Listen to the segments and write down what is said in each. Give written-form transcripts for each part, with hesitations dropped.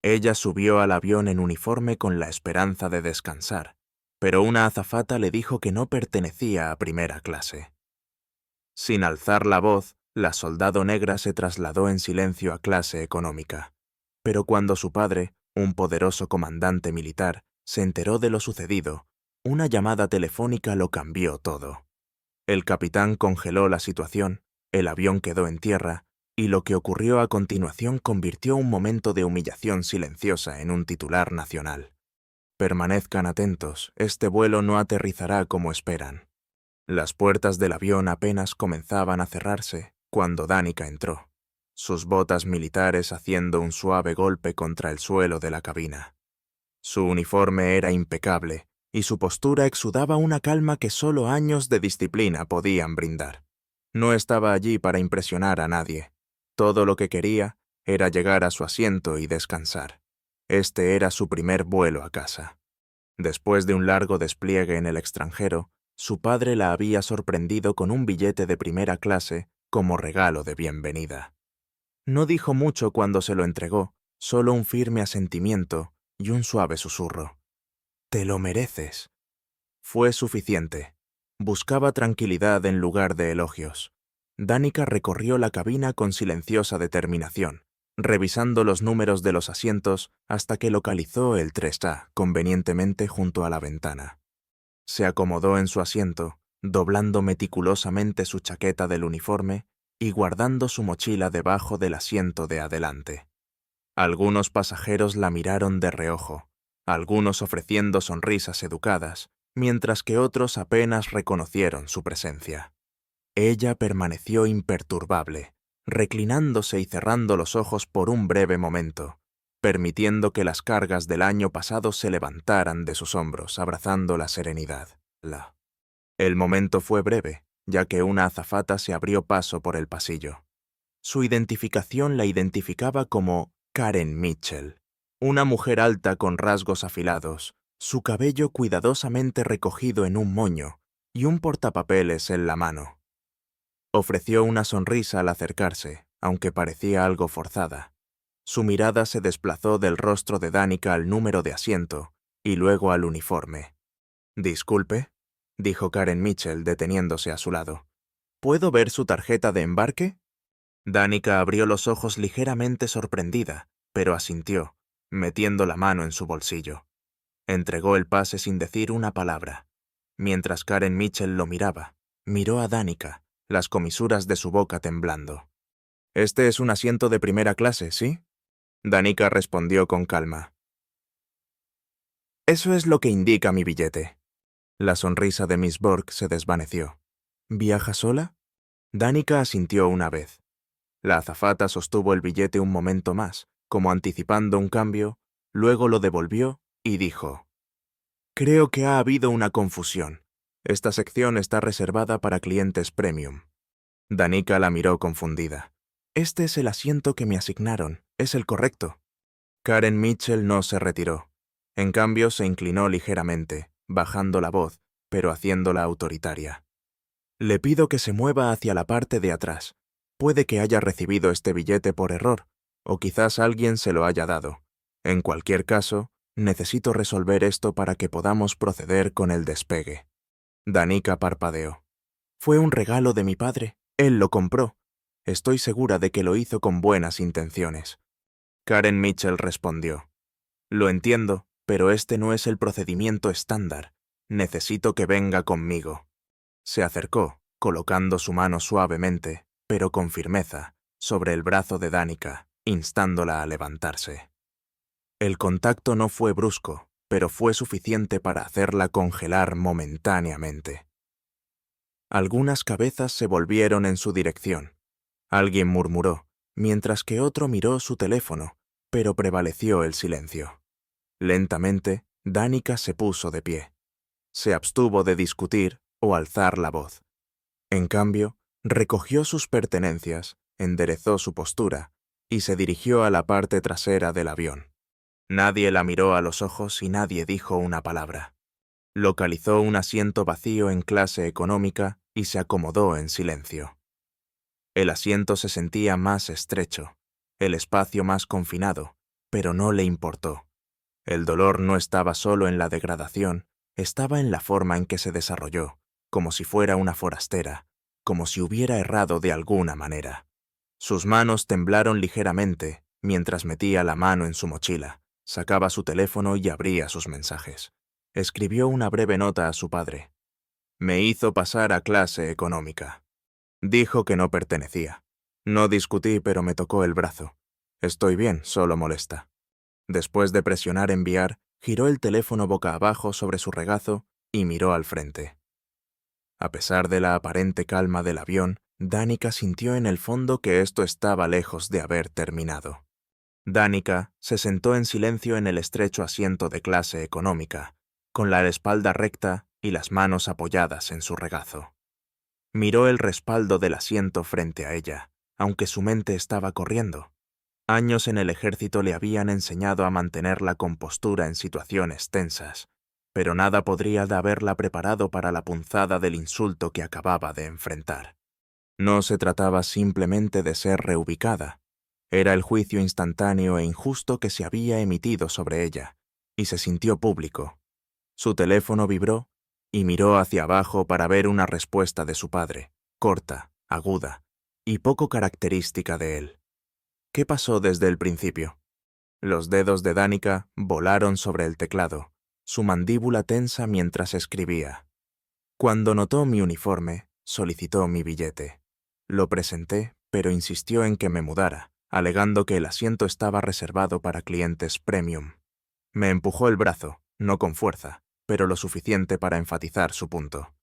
Ella subió al avión en uniforme con la esperanza de descansar, pero una azafata le dijo que no pertenecía a primera clase. Sin alzar la voz, la soldado negra se trasladó en silencio a clase económica. Pero cuando su padre, un poderoso comandante militar, se enteró de lo sucedido, una llamada telefónica lo cambió todo. El capitán congeló la situación, el avión quedó en tierra, y lo que ocurrió a continuación convirtió un momento de humillación silenciosa en un titular nacional. Permanezcan atentos, este vuelo no aterrizará como esperan. Las puertas del avión apenas comenzaban a cerrarse cuando Danica entró, sus botas militares haciendo un suave golpe contra el suelo de la cabina. Su uniforme era impecable y su postura exudaba una calma que solo años de disciplina podían brindar. No estaba allí para impresionar a nadie. Todo lo que quería era llegar a su asiento y descansar. Este era su primer vuelo a casa. Después de un largo despliegue en el extranjero, su padre la había sorprendido con un billete de primera clase como regalo de bienvenida. No dijo mucho cuando se lo entregó, solo un firme asentimiento y un suave susurro. «Te lo mereces». Fue suficiente. Buscaba tranquilidad en lugar de elogios. Danica recorrió la cabina con silenciosa determinación, revisando los números de los asientos hasta que localizó el 3A convenientemente junto a la ventana. Se acomodó en su asiento, doblando meticulosamente su chaqueta del uniforme y guardando su mochila debajo del asiento de adelante. Algunos pasajeros la miraron de reojo, algunos ofreciendo sonrisas educadas, mientras que otros apenas reconocieron su presencia. Ella permaneció imperturbable, reclinándose y cerrando los ojos por un breve momento, permitiendo que las cargas del año pasado se levantaran de sus hombros, abrazando la serenidad. El momento fue breve, ya que una azafata se abrió paso por el pasillo. Su identificación la identificaba como Karen Mitchell, una mujer alta con rasgos afilados, su cabello cuidadosamente recogido en un moño y un portapapeles en la mano. Ofreció una sonrisa al acercarse, aunque parecía algo forzada. Su mirada se desplazó del rostro de Danica al número de asiento y luego al uniforme. «Disculpe», dijo Karen Mitchell deteniéndose a su lado. «¿Puedo ver su tarjeta de embarque?» Danica abrió los ojos ligeramente sorprendida, pero asintió, metiendo la mano en su bolsillo. Entregó el pase sin decir una palabra. Mientras Karen Mitchell lo miraba, miró a Danica, las comisuras de su boca temblando. «Este es un asiento de primera clase, ¿sí?» Danica respondió con calma. «Eso es lo que indica mi billete». La sonrisa de Miss Burke se desvaneció. «¿Viaja sola?» Danica asintió una vez. La azafata sostuvo el billete un momento más, como anticipando un cambio, luego lo devolvió y dijo: «Creo que ha habido una confusión. Esta sección está reservada para clientes premium». Danica la miró confundida. «Este es el asiento que me asignaron, es el correcto». Karen Mitchell no se retiró. En cambio, se inclinó ligeramente, bajando la voz, pero haciéndola autoritaria. «Le pido que se mueva hacia la parte de atrás. Puede que haya recibido este billete por error, o quizás alguien se lo haya dado. En cualquier caso, necesito resolver esto para que podamos proceder con el despegue». Danica parpadeó. «Fue un regalo de mi padre. Él lo compró. Estoy segura de que lo hizo con buenas intenciones». Karen Mitchell respondió: «Lo entiendo, pero este no es el procedimiento estándar. Necesito que venga conmigo». Se acercó, colocando su mano suavemente, pero con firmeza, sobre el brazo de Danica, instándola a levantarse. El contacto no fue brusco, pero fue suficiente para hacerla congelar momentáneamente. Algunas cabezas se volvieron en su dirección. Alguien murmuró, mientras que otro miró su teléfono, pero prevaleció el silencio. Lentamente, Danica se puso de pie. Se abstuvo de discutir o alzar la voz. En cambio, recogió sus pertenencias, enderezó su postura y se dirigió a la parte trasera del avión. Nadie la miró a los ojos y nadie dijo una palabra. Localizó un asiento vacío en clase económica y se acomodó en silencio. El asiento se sentía más estrecho, el espacio más confinado, pero no le importó. El dolor no estaba solo en la degradación, estaba en la forma en que se desarrolló, como si fuera una forastera, como si hubiera errado de alguna manera. Sus manos temblaron ligeramente mientras metía la mano en su mochila, sacaba su teléfono y abría sus mensajes. Escribió una breve nota a su padre. Me hizo pasar a clase económica. Dijo que no pertenecía. No discutí, pero me tocó el brazo. Estoy bien, solo molesta. Después de presionar enviar, giró el teléfono boca abajo sobre su regazo y miró al frente. A pesar de la aparente calma del avión, Danica sintió en el fondo que esto estaba lejos de haber terminado. Danica se sentó en silencio en el estrecho asiento de clase económica, con la espalda recta y las manos apoyadas en su regazo. Miró el respaldo del asiento frente a ella, aunque su mente estaba corriendo. Años en el ejército le habían enseñado a mantener la compostura en situaciones tensas, pero nada podría haberla preparado para la punzada del insulto que acababa de enfrentar. No se trataba simplemente de ser reubicada. Era el juicio instantáneo e injusto que se había emitido sobre ella, y se sintió público. Su teléfono vibró y miró hacia abajo para ver una respuesta de su padre, corta, aguda y poco característica de él. ¿Qué pasó desde el principio? Los dedos de Danica volaron sobre el teclado, su mandíbula tensa mientras escribía. Cuando notó mi uniforme, solicitó mi billete. Lo presenté, pero insistió en que me mudara, alegando que el asiento estaba reservado para clientes premium. Me empujó el brazo, no con fuerza, pero lo suficiente para enfatizar su punto.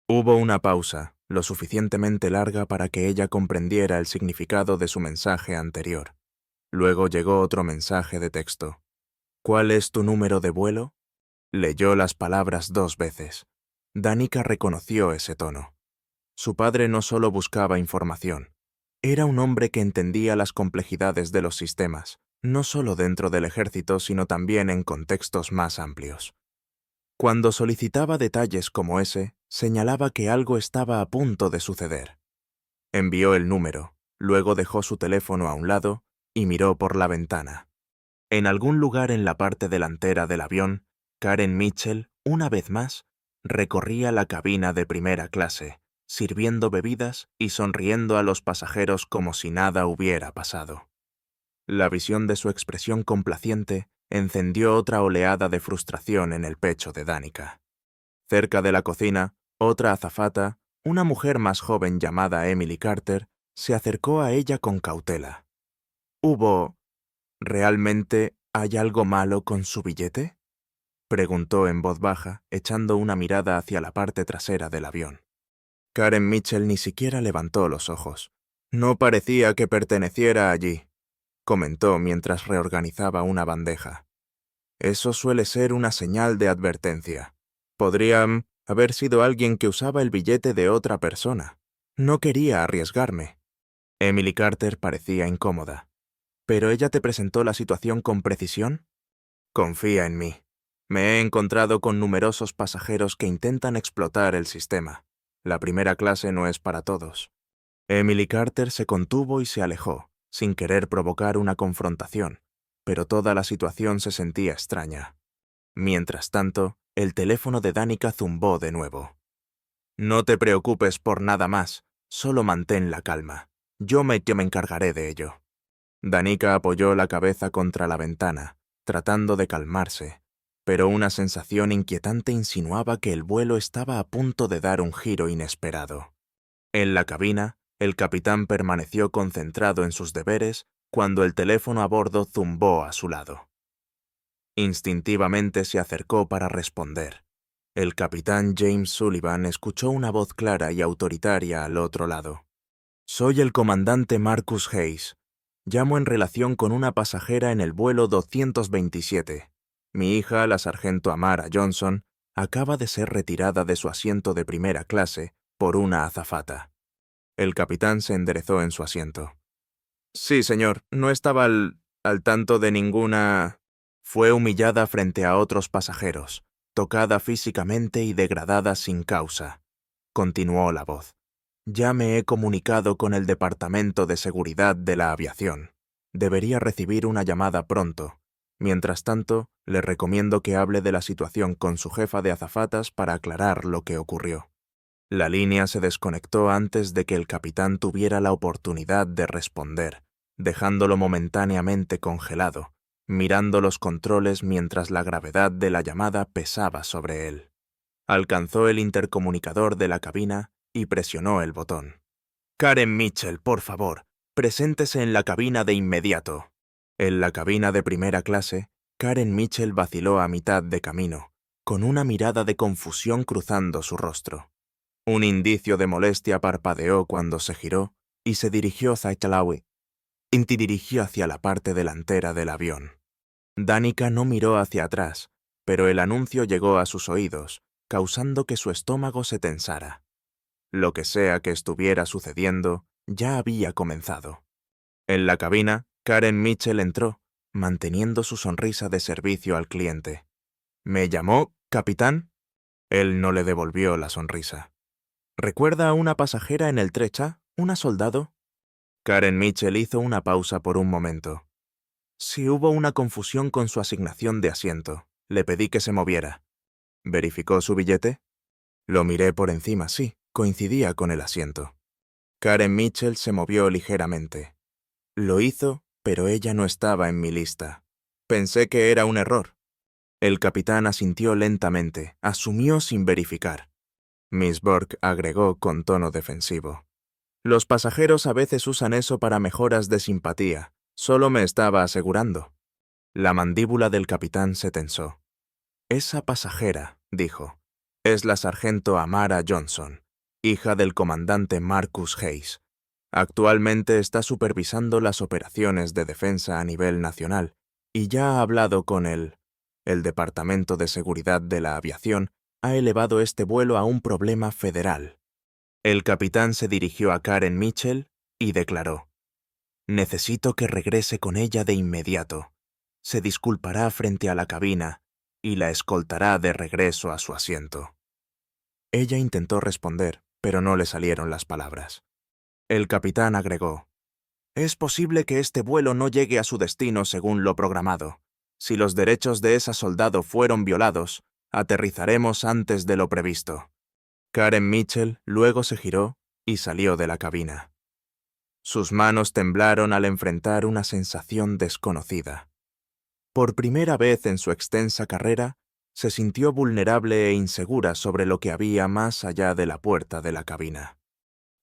Hubo una pausa, lo suficientemente larga para que ella comprendiera el significado de su mensaje anterior. Luego llegó otro mensaje de texto. ¿Cuál es tu número de vuelo? Leyó las palabras 2 veces. Danica reconoció ese tono. Su padre no solo buscaba información. Era un hombre que entendía las complejidades de los sistemas, no solo dentro del ejército, sino también en contextos más amplios. Cuando solicitaba detalles como ese, señalaba que algo estaba a punto de suceder. Envió el número, luego dejó su teléfono a un lado y miró por la ventana. En algún lugar en la parte delantera del avión, Karen Mitchell, una vez más, recorría la cabina de primera clase, sirviendo bebidas y sonriendo a los pasajeros como si nada hubiera pasado. La visión de su expresión complaciente encendió otra oleada de frustración en el pecho de Danica. Cerca de la cocina, otra azafata, una mujer más joven llamada Emily Carter, se acercó a ella con cautela. ¿Realmente hay algo malo con su billete? Preguntó en voz baja, echando una mirada hacia la parte trasera del avión. Karen Mitchell ni siquiera levantó los ojos. No parecía que perteneciera allí, comentó mientras reorganizaba una bandeja. Eso suele ser una señal de advertencia. Podría haber sido alguien que usaba el billete de otra persona. No quería arriesgarme. Emily Carter parecía incómoda. ¿Pero ella te presentó la situación con precisión? Confía en mí. Me he encontrado con numerosos pasajeros que intentan explotar el sistema. La primera clase no es para todos. Emily Carter se contuvo y se alejó, sin querer provocar una confrontación, pero toda la situación se sentía extraña. Mientras tanto, el teléfono de Danica zumbó de nuevo. No te preocupes por nada más, solo mantén la calma. Yo me encargaré de ello. Danica apoyó la cabeza contra la ventana, tratando de calmarse, pero una sensación inquietante insinuaba que el vuelo estaba a punto de dar un giro inesperado. En la cabina, el capitán permaneció concentrado en sus deberes cuando el teléfono a bordo zumbó a su lado. Instintivamente se acercó para responder. El capitán James Sullivan escuchó una voz clara y autoritaria al otro lado. «Soy el comandante Marcus Hayes. Llamo en relación con una pasajera en el vuelo 227. Mi hija, la sargento Amara Johnson, acaba de ser retirada de su asiento de primera clase por una azafata». El capitán se enderezó en su asiento. «Sí, señor, no estaba al tanto de ninguna...». Fue humillada frente a otros pasajeros, tocada físicamente y degradada sin causa. Continuó la voz. «Ya me he comunicado con el Departamento de Seguridad de la Aviación. Debería recibir una llamada pronto. Mientras tanto, le recomiendo que hable de la situación con su jefa de azafatas para aclarar lo que ocurrió. La línea se desconectó antes de que el capitán tuviera la oportunidad de responder, dejándolo momentáneamente congelado, mirando los controles mientras la gravedad de la llamada pesaba sobre él. Alcanzó el intercomunicador de la cabina y presionó el botón. «Karen Mitchell, por favor, preséntese en la cabina de inmediato». En la cabina de primera clase, Karen Mitchell vaciló a mitad de camino, con una mirada de confusión cruzando su rostro. Un indicio de molestia parpadeó cuando se giró y se dirigió hacia la parte delantera del avión. Danica no miró hacia atrás, pero el anuncio llegó a sus oídos, causando que su estómago se tensara. Lo que sea que estuviera sucediendo, ya había comenzado. En la cabina, Karen Mitchell entró, manteniendo su sonrisa de servicio al cliente. «¿Me llamó, capitán?» Él no le devolvió la sonrisa. «¿Recuerda a una pasajera en el Trecha? ¿Una soldado?» Karen Mitchell hizo una pausa por un momento. «Si hubo una confusión con su asignación de asiento, le pedí que se moviera». «¿Verificó su billete?» «Lo miré por encima, sí, coincidía con el asiento». Karen Mitchell se movió ligeramente. «Lo hizo, pero ella no estaba en mi lista. Pensé que era un error». El capitán asintió lentamente, asumió sin verificar. Miss Burke agregó con tono defensivo. «Los pasajeros a veces usan eso para mejoras de simpatía. Solo me estaba asegurando». La mandíbula del capitán se tensó. «Esa pasajera», dijo, «es la sargento Amara Johnson, hija del comandante Marcus Hayes. Actualmente está supervisando las operaciones de defensa a nivel nacional y ya ha hablado con el Departamento de Seguridad de la Aviación ha elevado este vuelo a un problema federal». El capitán se dirigió a Karen Mitchell y declaró: «Necesito que regrese con ella de inmediato. Se disculpará frente a la cabina y la escoltará de regreso a su asiento». Ella intentó responder, pero no le salieron las palabras. El capitán agregó: «Es posible que este vuelo no llegue a su destino según lo programado. Si los derechos de esa soldado fueron violados, aterrizaremos antes de lo previsto». Karen Mitchell luego se giró y salió de la cabina. Sus manos temblaron al enfrentar una sensación desconocida. Por primera vez en su extensa carrera, se sintió vulnerable e insegura sobre lo que había más allá de la puerta de la cabina.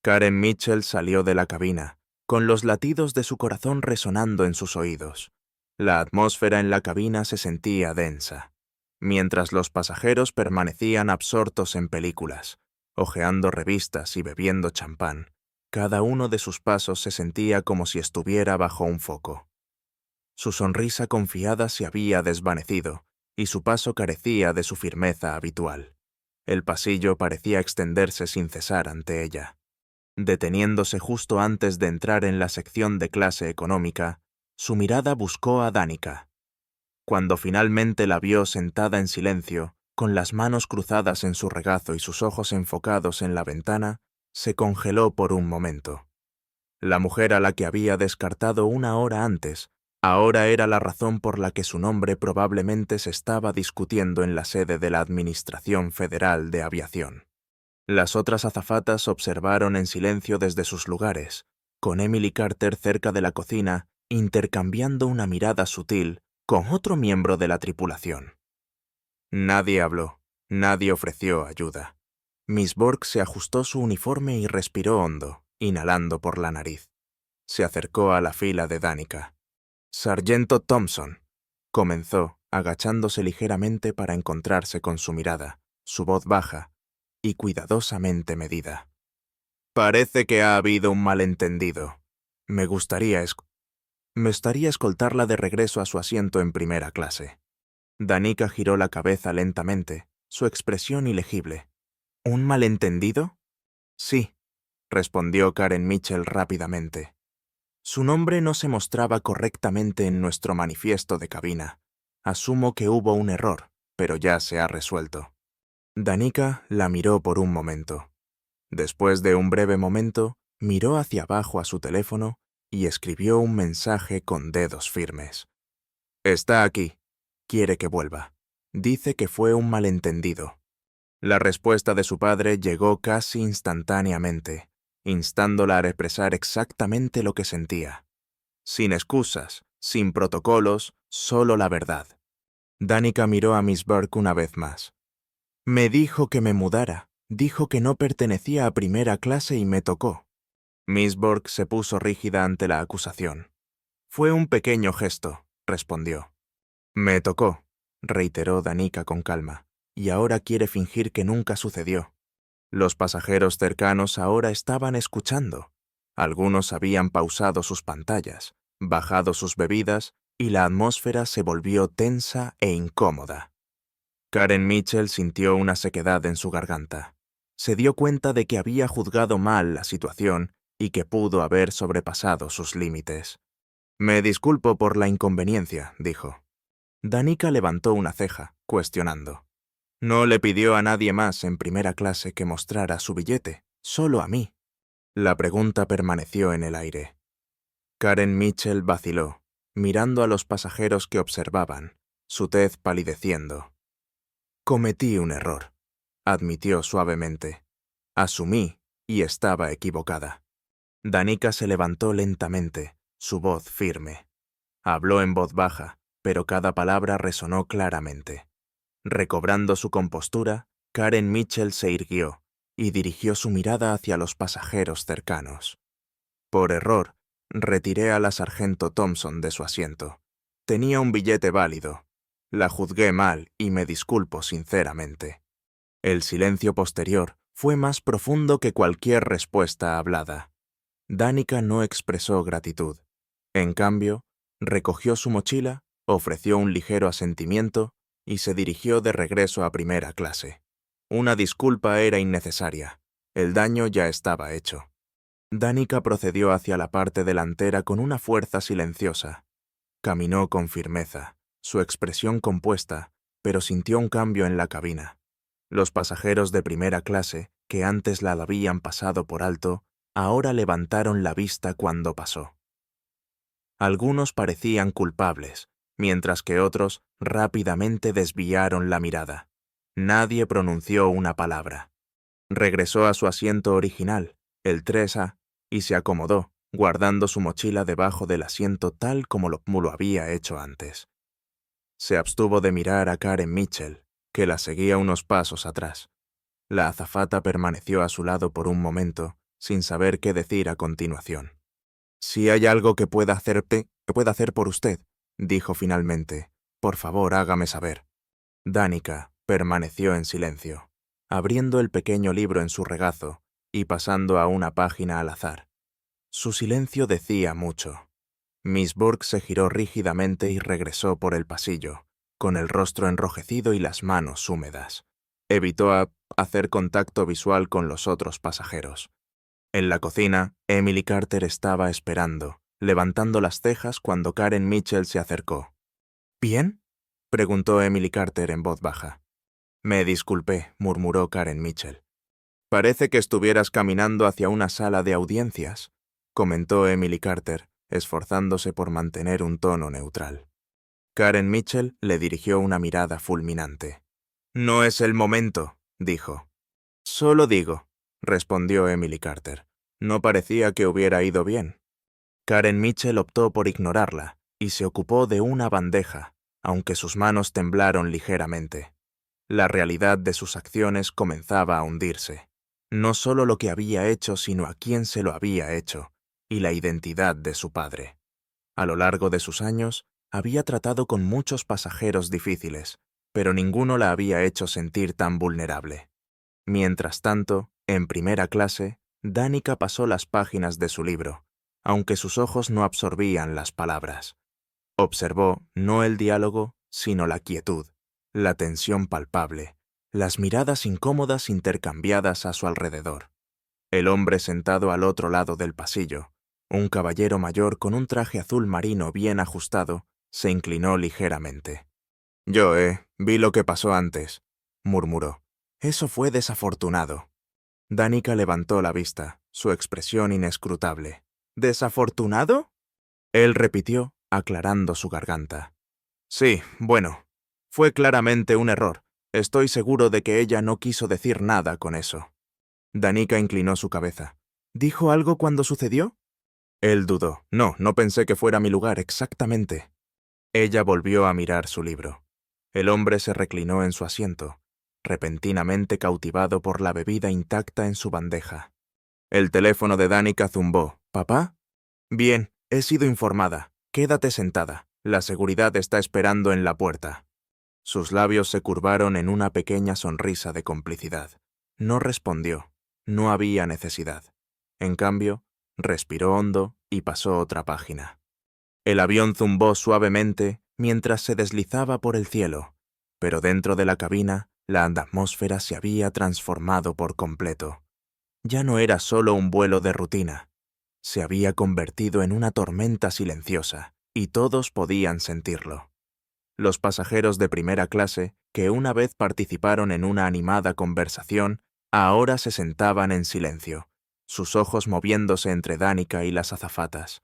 Karen Mitchell salió de la cabina, con los latidos de su corazón resonando en sus oídos. La atmósfera en la cabina se sentía densa, mientras los pasajeros permanecían absortos en películas, hojeando revistas y bebiendo champán. Cada uno de sus pasos se sentía como si estuviera bajo un foco. Su sonrisa confiada se había desvanecido, y su paso carecía de su firmeza habitual. El pasillo parecía extenderse sin cesar ante ella. Deteniéndose justo antes de entrar en la sección de clase económica, su mirada buscó a Danica. Cuando finalmente la vio sentada en silencio, con las manos cruzadas en su regazo y sus ojos enfocados en la ventana, se congeló por un momento. La mujer a la que había descartado una hora antes, ahora era la razón por la que su nombre probablemente se estaba discutiendo en la sede de la Administración Federal de Aviación. Las otras azafatas observaron en silencio desde sus lugares, con Emily Carter cerca de la cocina, intercambiando una mirada sutil con otro miembro de la tripulación. Nadie habló, nadie ofreció ayuda. Miss Burke se ajustó su uniforme y respiró hondo, inhalando por la nariz. Se acercó a la fila de Danica. «Sargento Thompson», comenzó, agachándose ligeramente para encontrarse con su mirada, su voz baja y cuidadosamente medida. «Parece que ha habido un malentendido. Me gustaría escoltarla de regreso a su asiento en primera clase». Danica giró la cabeza lentamente, su expresión ilegible. «¿Un malentendido?» «Sí», respondió Karen Mitchell rápidamente. «Su nombre no se mostraba correctamente en nuestro manifiesto de cabina. Asumo que hubo un error, pero ya se ha resuelto». Danica la miró por un momento. Después de un breve momento, miró hacia abajo a su teléfono y escribió un mensaje con dedos firmes. «Está aquí. Quiere que vuelva. Dice que fue un malentendido». La respuesta de su padre llegó casi instantáneamente, instándola a expresar exactamente lo que sentía. Sin excusas, sin protocolos, solo la verdad. Danica miró a Miss Burke una vez más. «Me dijo que me mudara. Dijo que no pertenecía a primera clase y me tocó». Miss Burke se puso rígida ante la acusación. «Fue un pequeño gesto», respondió. «Me tocó», reiteró Danica con calma, y ahora quiere fingir que nunca sucedió. Los pasajeros cercanos ahora estaban escuchando. Algunos habían pausado sus pantallas, bajado sus bebidas, y la atmósfera se volvió tensa e incómoda. Karen Mitchell sintió una sequedad en su garganta. Se dio cuenta de que había juzgado mal la situación y que pudo haber sobrepasado sus límites. «Me disculpo por la inconveniencia», dijo. Danica levantó una ceja, cuestionando. «No le pidió a nadie más en primera clase que mostrara su billete, solo a mí». La pregunta permaneció en el aire. Karen Mitchell vaciló, mirando a los pasajeros que observaban, su tez palideciendo. «Cometí un error», admitió suavemente. «Asumí y estaba equivocada». Danica se levantó lentamente, su voz firme. Habló en voz baja, pero cada palabra resonó claramente. Recobrando su compostura, Karen Mitchell se irguió y dirigió su mirada hacia los pasajeros cercanos. «Por error, retiré a la sargento Thompson de su asiento. Tenía un billete válido. La juzgué mal y me disculpo sinceramente». El silencio posterior fue más profundo que cualquier respuesta hablada. Danica no expresó gratitud. En cambio, recogió su mochila, ofreció un ligero asentimiento y se dirigió de regreso a primera clase. Una disculpa era innecesaria. El daño ya estaba hecho. Danica procedió hacia la parte delantera con una fuerza silenciosa. Caminó con firmeza, su expresión compuesta, pero sintió un cambio en la cabina. Los pasajeros de primera clase, que antes la habían pasado por alto, ahora levantaron la vista cuando pasó. Algunos parecían culpables, mientras que otros rápidamente desviaron la mirada. Nadie pronunció una palabra. Regresó a su asiento original, el 3A, y se acomodó, guardando su mochila debajo del asiento tal como lo había hecho antes. Se abstuvo de mirar a Karen Mitchell, que la seguía unos pasos atrás. La azafata permaneció a su lado por un momento, sin saber qué decir a continuación. «Si hay algo que pueda hacer por usted», dijo finalmente, «por favor, hágame saber». Danica permaneció en silencio, abriendo el pequeño libro en su regazo y pasando a una página al azar. Su silencio decía mucho. Miss Burke se giró rígidamente y regresó por el pasillo, con el rostro enrojecido y las manos húmedas. Evitó hacer contacto visual con los otros pasajeros. En la cocina, Emily Carter estaba esperando, levantando las cejas cuando Karen Mitchell se acercó. «¿Bien?», preguntó Emily Carter en voz baja. «Me disculpé», murmuró Karen Mitchell. «Parece que estuvieras caminando hacia una sala de audiencias», comentó Emily Carter, esforzándose por mantener un tono neutral. Karen Mitchell le dirigió una mirada fulminante. «No es el momento», dijo. «Solo digo», respondió Emily Carter. «No parecía que hubiera ido bien». Karen Mitchell optó por ignorarla y se ocupó de una bandeja, aunque sus manos temblaron ligeramente. La realidad de sus acciones comenzaba a hundirse. No solo lo que había hecho, sino a quién se lo había hecho, y la identidad de su padre. A lo largo de sus años, había tratado con muchos pasajeros difíciles, pero ninguno la había hecho sentir tan vulnerable. Mientras tanto, en primera clase, Danica pasó las páginas de su libro, aunque sus ojos no absorbían las palabras. Observó no el diálogo, sino la quietud, la tensión palpable, las miradas incómodas intercambiadas a su alrededor. El hombre sentado al otro lado del pasillo, un caballero mayor con un traje azul marino bien ajustado, se inclinó ligeramente. «Yo, vi lo que pasó antes», murmuró. «Eso fue desafortunado». Danica levantó la vista, su expresión inescrutable. ¿Desafortunado? Él repitió, aclarando su garganta. Sí, bueno, fue claramente un error. Estoy seguro de que ella no quiso decir nada con eso. Danica inclinó su cabeza. ¿Dijo algo cuando sucedió? Él dudó. No pensé que fuera mi lugar exactamente. Ella volvió a mirar su libro. El hombre se reclinó en su asiento, repentinamente cautivado por la bebida intacta en su bandeja. El teléfono de Danica zumbó. ¿Papá? Bien, he sido informada. Quédate sentada. La seguridad está esperando en la puerta. Sus labios se curvaron en una pequeña sonrisa de complicidad. No respondió. No había necesidad. En cambio, respiró hondo y pasó otra página. El avión zumbó suavemente mientras se deslizaba por el cielo, pero dentro de la cabina la atmósfera se había transformado por completo. Ya no era solo un vuelo de rutina. Se había convertido en una tormenta silenciosa, y todos podían sentirlo. Los pasajeros de primera clase, que una vez participaron en una animada conversación, ahora se sentaban en silencio, sus ojos moviéndose entre Danica y las azafatas.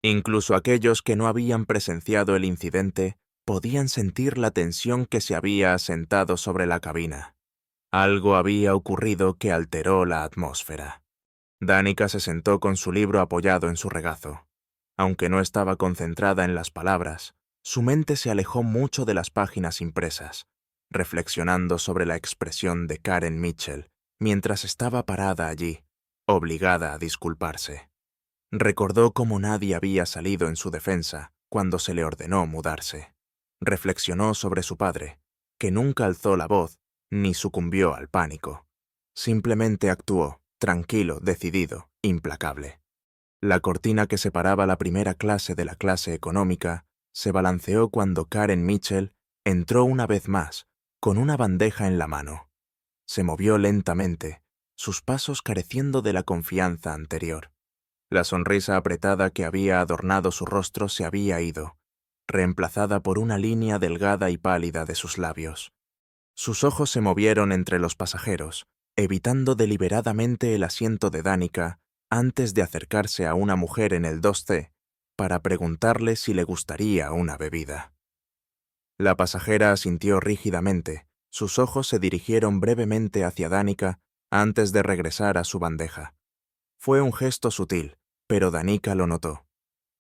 Incluso aquellos que no habían presenciado el incidente podían sentir la tensión que se había asentado sobre la cabina. Algo había ocurrido que alteró la atmósfera. Danica se sentó con su libro apoyado en su regazo. Aunque no estaba concentrada en las palabras, su mente se alejó mucho de las páginas impresas, reflexionando sobre la expresión de Karen Mitchell mientras estaba parada allí, obligada a disculparse. Recordó cómo nadie había salido en su defensa cuando se le ordenó mudarse. Reflexionó sobre su padre, que nunca alzó la voz ni sucumbió al pánico. Simplemente actuó, tranquilo, decidido, implacable. La cortina que separaba la primera clase de la clase económica se balanceó cuando Karen Mitchell entró una vez más, con una bandeja en la mano. Se movió lentamente, sus pasos careciendo de la confianza anterior. La sonrisa apretada que había adornado su rostro se había ido, reemplazada por una línea delgada y pálida de sus labios. Sus ojos se movieron entre los pasajeros, evitando deliberadamente el asiento de Danica antes de acercarse a una mujer en el 2C para preguntarle si le gustaría una bebida. La pasajera asintió rígidamente, sus ojos se dirigieron brevemente hacia Danica antes de regresar a su bandeja. Fue un gesto sutil, pero Danica lo notó.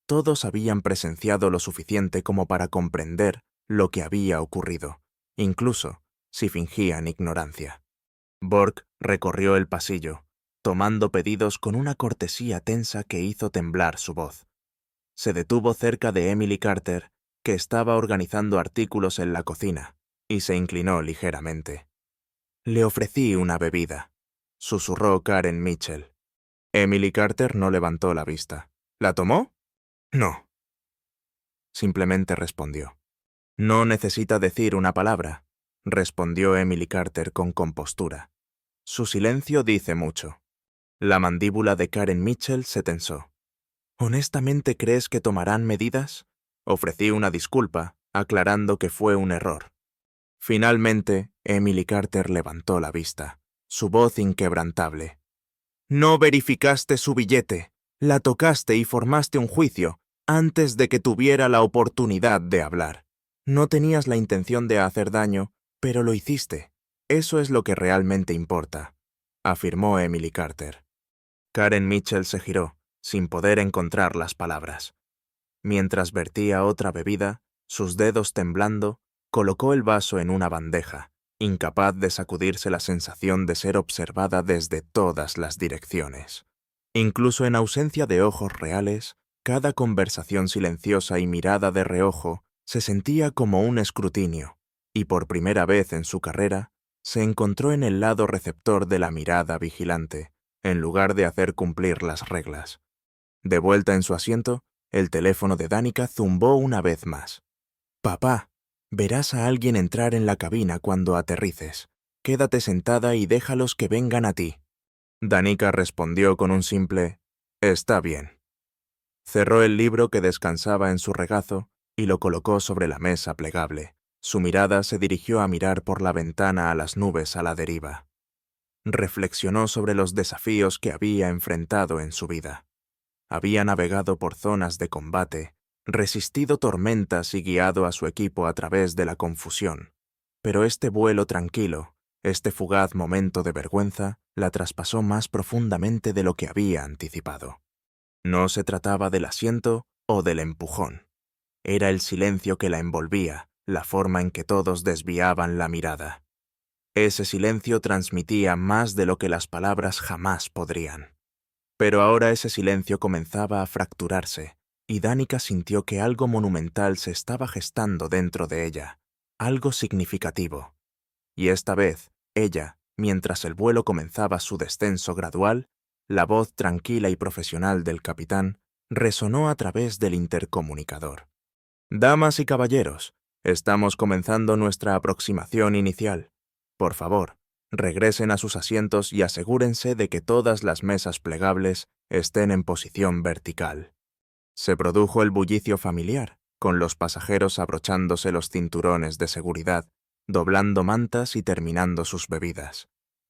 Todos habían presenciado lo suficiente como para comprender lo que había ocurrido, incluso si fingían ignorancia. Bork recorrió el pasillo, tomando pedidos con una cortesía tensa que hizo temblar su voz. Se detuvo cerca de Emily Carter, que estaba organizando artículos en la cocina, y se inclinó ligeramente. «Le ofrecí una bebida», susurró Karen Mitchell. Emily Carter no levantó la vista. «¿La tomó?» «No», simplemente respondió. «No necesita decir una palabra», respondió Emily Carter con compostura. Su silencio dice mucho. La mandíbula de Karen Mitchell se tensó. «¿Honestamente crees que tomarán medidas?» Ofrecí una disculpa, aclarando que fue un error. Finalmente, Emily Carter levantó la vista, su voz inquebrantable. «No verificaste su billete, la tocaste y formaste un juicio antes de que tuviera la oportunidad de hablar. No tenías la intención de hacer daño, pero lo hiciste. Eso es lo que realmente importa», afirmó Emily Carter. Karen Mitchell se giró, sin poder encontrar las palabras. Mientras vertía otra bebida, sus dedos temblando, colocó el vaso en una bandeja, incapaz de sacudirse la sensación de ser observada desde todas las direcciones. Incluso en ausencia de ojos reales, cada conversación silenciosa y mirada de reojo se sentía como un escrutinio, y por primera vez en su carrera, se encontró en el lado receptor de la mirada vigilante, en lugar de hacer cumplir las reglas. De vuelta en su asiento, el teléfono de Danica zumbó una vez más. «Papá, verás a alguien entrar en la cabina cuando aterrices. Quédate sentada y déjalos que vengan a ti». Danica respondió con un simple «Está bien». Cerró el libro que descansaba en su regazo y lo colocó sobre la mesa plegable. Su mirada se dirigió a mirar por la ventana a las nubes a la deriva. Reflexionó sobre los desafíos que había enfrentado en su vida. Había navegado por zonas de combate, resistido tormentas y guiado a su equipo a través de la confusión. Pero este vuelo tranquilo, este fugaz momento de vergüenza, la traspasó más profundamente de lo que había anticipado. No se trataba del asiento o del empujón. Era el silencio que la envolvía, la forma en que todos desviaban la mirada. Ese silencio transmitía más de lo que las palabras jamás podrían. Pero ahora ese silencio comenzaba a fracturarse, y Danica sintió que algo monumental se estaba gestando dentro de ella, algo significativo. Y esta vez, ella, mientras el vuelo comenzaba su descenso gradual, la voz tranquila y profesional del capitán resonó a través del intercomunicador. «Damas y caballeros, estamos comenzando nuestra aproximación inicial. Por favor, regresen a sus asientos y asegúrense de que todas las mesas plegables estén en posición vertical». Se produjo el bullicio familiar, con los pasajeros abrochándose los cinturones de seguridad, doblando mantas y terminando sus bebidas.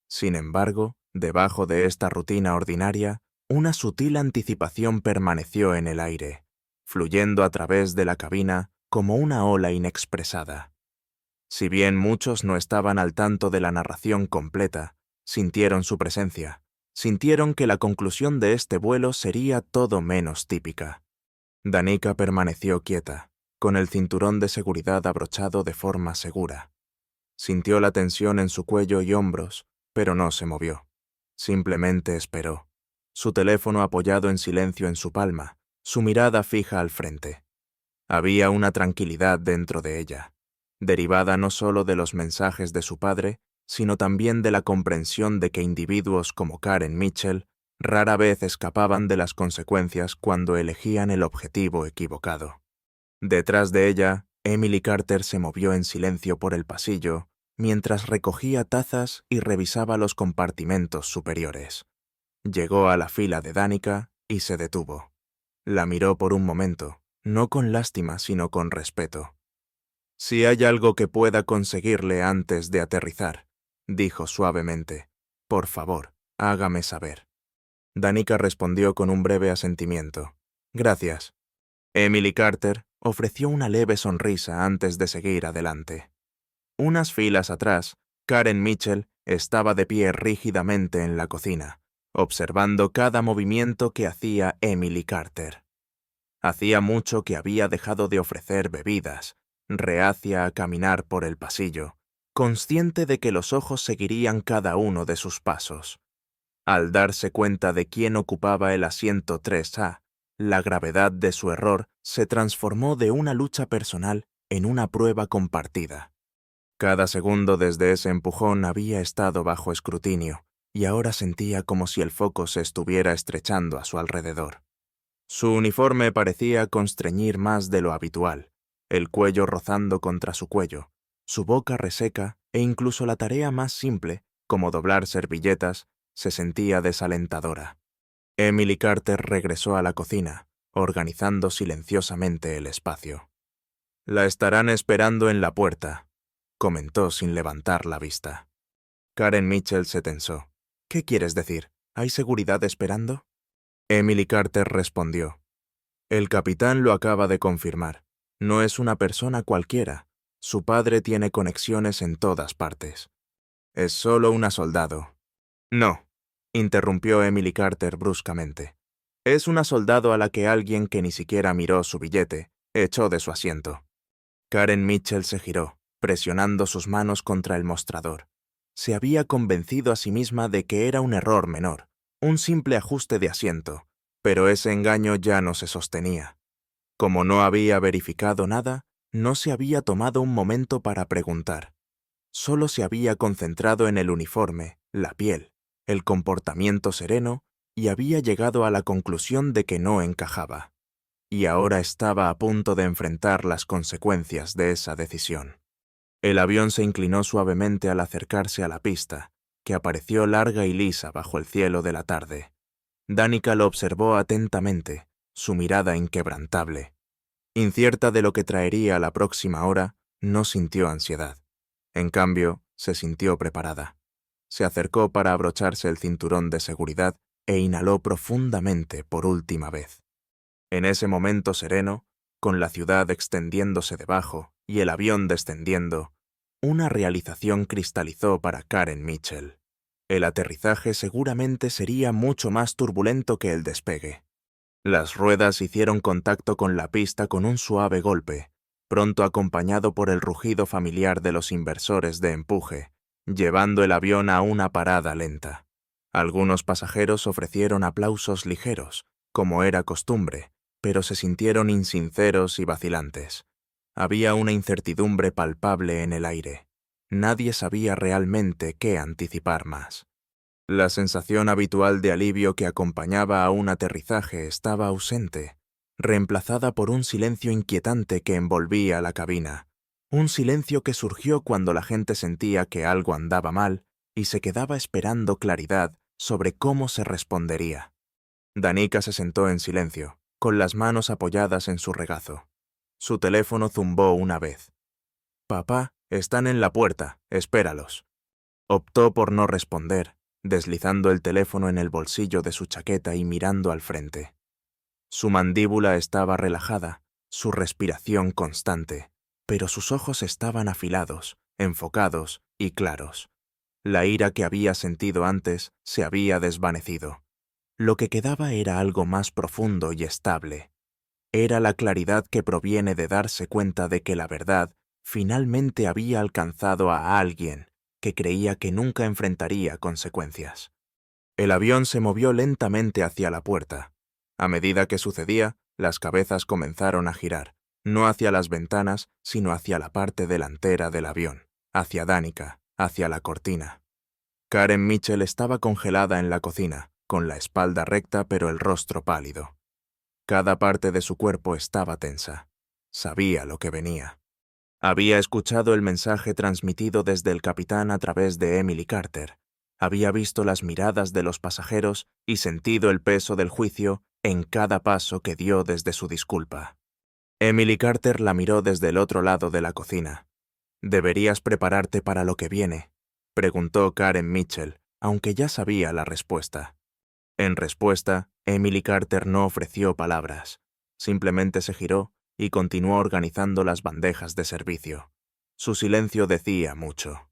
Sin embargo, debajo de esta rutina ordinaria, una sutil anticipación permaneció en el aire, fluyendo a través de la cabina como una ola inexpresada. Si bien muchos no estaban al tanto de la narración completa, sintieron su presencia, sintieron que la conclusión de este vuelo sería todo menos típica. Danica permaneció quieta, con el cinturón de seguridad abrochado de forma segura. Sintió la tensión en su cuello y hombros, pero no se movió. Simplemente esperó, su teléfono apoyado en silencio en su palma, su mirada fija al frente. Había una tranquilidad dentro de ella, derivada no solo de los mensajes de su padre, sino también de la comprensión de que individuos como Karen Mitchell rara vez escapaban de las consecuencias cuando elegían el objetivo equivocado. Detrás de ella, Emily Carter se movió en silencio por el pasillo, mientras recogía tazas y revisaba los compartimentos superiores. Llegó a la fila de Danica y se detuvo. La miró por un momento, no con lástima sino con respeto. «Si hay algo que pueda conseguirle antes de aterrizar», dijo suavemente, «por favor, hágame saber». Danica respondió con un breve asentimiento. «Gracias». Emily Carter ofreció una leve sonrisa antes de seguir adelante. Unas filas atrás, Karen Mitchell estaba de pie rígidamente en la cocina, observando cada movimiento que hacía Emily Carter. Hacía mucho que había dejado de ofrecer bebidas, reacia a caminar por el pasillo, consciente de que los ojos seguirían cada uno de sus pasos. Al darse cuenta de quién ocupaba el asiento 3A, la gravedad de su error se transformó de una lucha personal en una prueba compartida. Cada segundo desde ese empujón había estado bajo escrutinio, y ahora sentía como si el foco se estuviera estrechando a su alrededor. Su uniforme parecía constreñir más de lo habitual, el cuello rozando contra su cuello, su boca reseca e incluso la tarea más simple, como doblar servilletas, se sentía desalentadora. Emily Carter regresó a la cocina, organizando silenciosamente el espacio. «La estarán esperando en la puerta», comentó sin levantar la vista. Karen Mitchell se tensó. «¿Qué quieres decir? ¿Hay seguridad esperando?» Emily Carter respondió. «El capitán lo acaba de confirmar. No es una persona cualquiera. Su padre tiene conexiones en todas partes. Es solo una soldado». «No», interrumpió Emily Carter bruscamente. «Es una soldado a la que alguien que ni siquiera miró su billete echó de su asiento». Karen Mitchell se giró, presionando sus manos contra el mostrador. Se había convencido a sí misma de que era un error menor, un simple ajuste de asiento, pero ese engaño ya no se sostenía. Como no había verificado nada, no se había tomado un momento para preguntar. Solo se había concentrado en el uniforme, la piel, el comportamiento sereno, y había llegado a la conclusión de que no encajaba. Y ahora estaba a punto de enfrentar las consecuencias de esa decisión. El avión se inclinó suavemente al acercarse a la pista, que apareció larga y lisa bajo el cielo de la tarde. Danica lo observó atentamente, su mirada inquebrantable. Incierta de lo que traería la próxima hora, no sintió ansiedad. En cambio, se sintió preparada. Se acercó para abrocharse el cinturón de seguridad e inhaló profundamente por última vez. En ese momento sereno, con la ciudad extendiéndose debajo y el avión descendiendo, una realización cristalizó para Karen Mitchell. El aterrizaje seguramente sería mucho más turbulento que el despegue. Las ruedas hicieron contacto con la pista con un suave golpe, pronto acompañado por el rugido familiar de los inversores de empuje, llevando el avión a una parada lenta. Algunos pasajeros ofrecieron aplausos ligeros, como era costumbre, pero se sintieron insinceros y vacilantes. Había una incertidumbre palpable en el aire. Nadie sabía realmente qué anticipar más. La sensación habitual de alivio que acompañaba a un aterrizaje estaba ausente, reemplazada por un silencio inquietante que envolvía la cabina, un silencio que surgió cuando la gente sentía que algo andaba mal y se quedaba esperando claridad sobre cómo se respondería. Danica se sentó en silencio, con las manos apoyadas en su regazo. Su teléfono zumbó una vez. «Papá, están en la puerta, espéralos». Optó por no responder, deslizando el teléfono en el bolsillo de su chaqueta y mirando al frente. Su mandíbula estaba relajada, su respiración constante, pero sus ojos estaban afilados, enfocados y claros. La ira que había sentido antes se había desvanecido. Lo que quedaba era algo más profundo y estable. Era la claridad que proviene de darse cuenta de que la verdad finalmente había alcanzado a alguien que creía que nunca enfrentaría consecuencias. El avión se movió lentamente hacia la puerta. A medida que sucedía, las cabezas comenzaron a girar, no hacia las ventanas, sino hacia la parte delantera del avión, hacia Danica, hacia la cortina. Karen Mitchell estaba congelada en la cocina, con la espalda recta pero el rostro pálido. Cada parte de su cuerpo estaba tensa. Sabía lo que venía. Había escuchado el mensaje transmitido desde el capitán a través de Emily Carter. Había visto las miradas de los pasajeros y sentido el peso del juicio en cada paso que dio desde su disculpa. Emily Carter la miró desde el otro lado de la cocina. «¿Deberías prepararte para lo que viene?», preguntó Karen Mitchell, aunque ya sabía la respuesta. En respuesta, Emily Carter no ofreció palabras. Simplemente se giró y continuó organizando las bandejas de servicio. Su silencio decía mucho.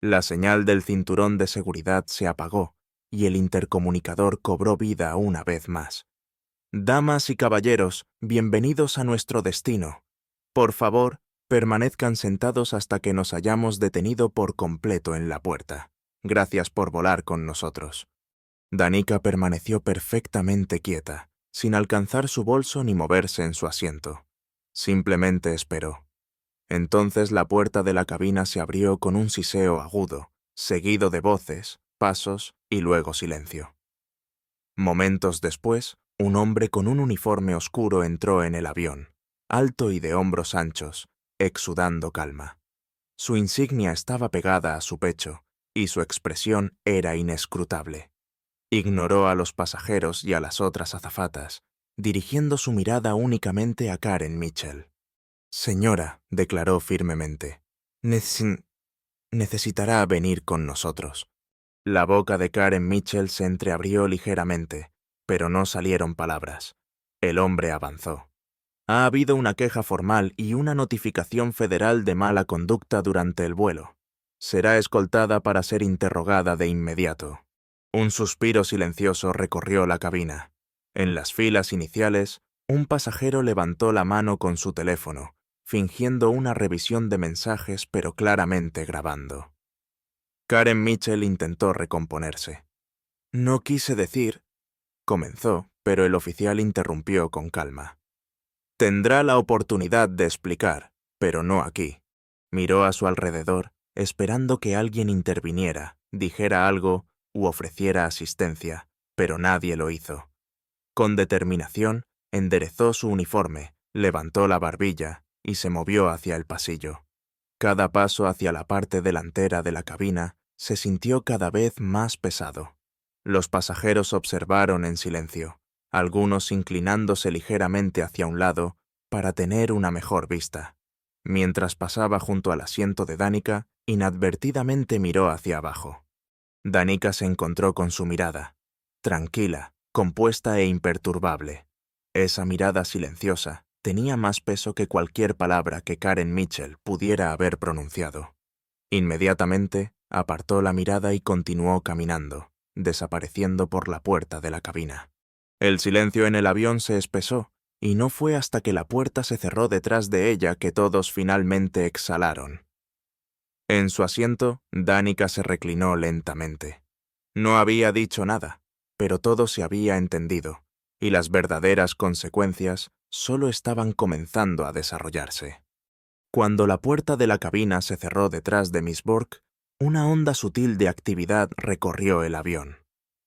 La señal del cinturón de seguridad se apagó y el intercomunicador cobró vida una vez más. «Damas y caballeros, bienvenidos a nuestro destino. Por favor, permanezcan sentados hasta que nos hayamos detenido por completo en la puerta. Gracias por volar con nosotros». Danica permaneció perfectamente quieta, sin alcanzar su bolso ni moverse en su asiento. Simplemente esperó. Entonces la puerta de la cabina se abrió con un siseo agudo, seguido de voces, pasos y luego silencio. Momentos después, un hombre con un uniforme oscuro entró en el avión, alto y de hombros anchos, exudando calma. Su insignia estaba pegada a su pecho, y su expresión era inescrutable. Ignoró a los pasajeros y a las otras azafatas, dirigiendo su mirada únicamente a Karen Mitchell. «Señora», declaró firmemente, necesitará venir con nosotros». La boca de Karen Mitchell se entreabrió ligeramente, pero no salieron palabras. El hombre avanzó. «Ha habido una queja formal y una notificación federal de mala conducta durante el vuelo. Será escoltada para ser interrogada de inmediato». Un suspiro silencioso recorrió la cabina. En las filas iniciales, un pasajero levantó la mano con su teléfono, fingiendo una revisión de mensajes pero claramente grabando. Karen Mitchell intentó recomponerse. «No quise decir», comenzó, pero el oficial interrumpió con calma. «Tendrá la oportunidad de explicar, pero no aquí». Miró a su alrededor, esperando que alguien interviniera, dijera algo u ofreciera asistencia, pero nadie lo hizo. Con determinación, enderezó su uniforme, levantó la barbilla y se movió hacia el pasillo. Cada paso hacia la parte delantera de la cabina se sintió cada vez más pesado. Los pasajeros observaron en silencio, algunos inclinándose ligeramente hacia un lado para tener una mejor vista. Mientras pasaba junto al asiento de Danica, inadvertidamente miró hacia abajo. Danica se encontró con su mirada. tranquila, compuesta e imperturbable. Esa mirada silenciosa tenía más peso que cualquier palabra que Karen Mitchell pudiera haber pronunciado. Inmediatamente apartó la mirada y continuó caminando, desapareciendo por la puerta de la cabina. El silencio en el avión se espesó, y no fue hasta que la puerta se cerró detrás de ella que todos finalmente exhalaron. En su asiento, Danica se reclinó lentamente. No había dicho nada, pero todo se había entendido, y las verdaderas consecuencias solo estaban comenzando a desarrollarse. Cuando la puerta de la cabina se cerró detrás de Miss Burke, una onda sutil de actividad recorrió el avión.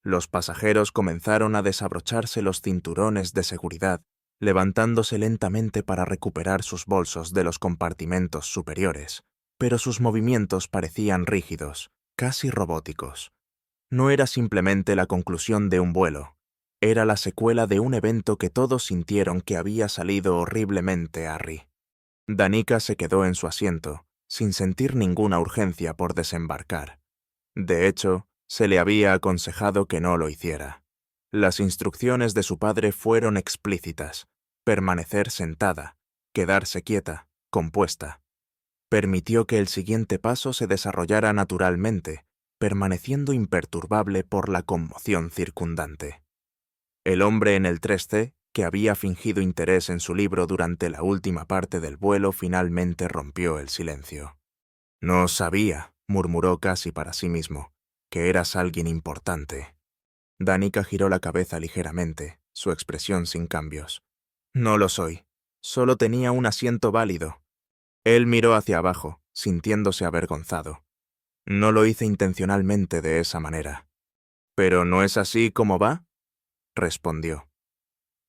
Los pasajeros comenzaron a desabrocharse los cinturones de seguridad, levantándose lentamente para recuperar sus bolsos de los compartimentos superiores, pero sus movimientos parecían rígidos, casi robóticos. No era simplemente la conclusión de un vuelo, era la secuela de un evento que todos sintieron que había salido horriblemente arry. Danica se quedó en su asiento, sin sentir ninguna urgencia por desembarcar. De hecho, se le había aconsejado que no lo hiciera. Las instrucciones de su padre fueron explícitas: permanecer sentada, quedarse quieta, compuesta. Permitió que el siguiente paso se desarrollara naturalmente, permaneciendo imperturbable por la conmoción circundante. El hombre en el 3C, que había fingido interés en su libro durante la última parte del vuelo, finalmente rompió el silencio. «No sabía», murmuró casi para sí mismo, «que eras alguien importante». Danica giró la cabeza ligeramente, su expresión sin cambios. «No lo soy. Solo tenía un asiento válido». Él miró hacia abajo, sintiéndose avergonzado. «No lo hice intencionalmente de esa manera». «¿Pero no es así como va?», respondió.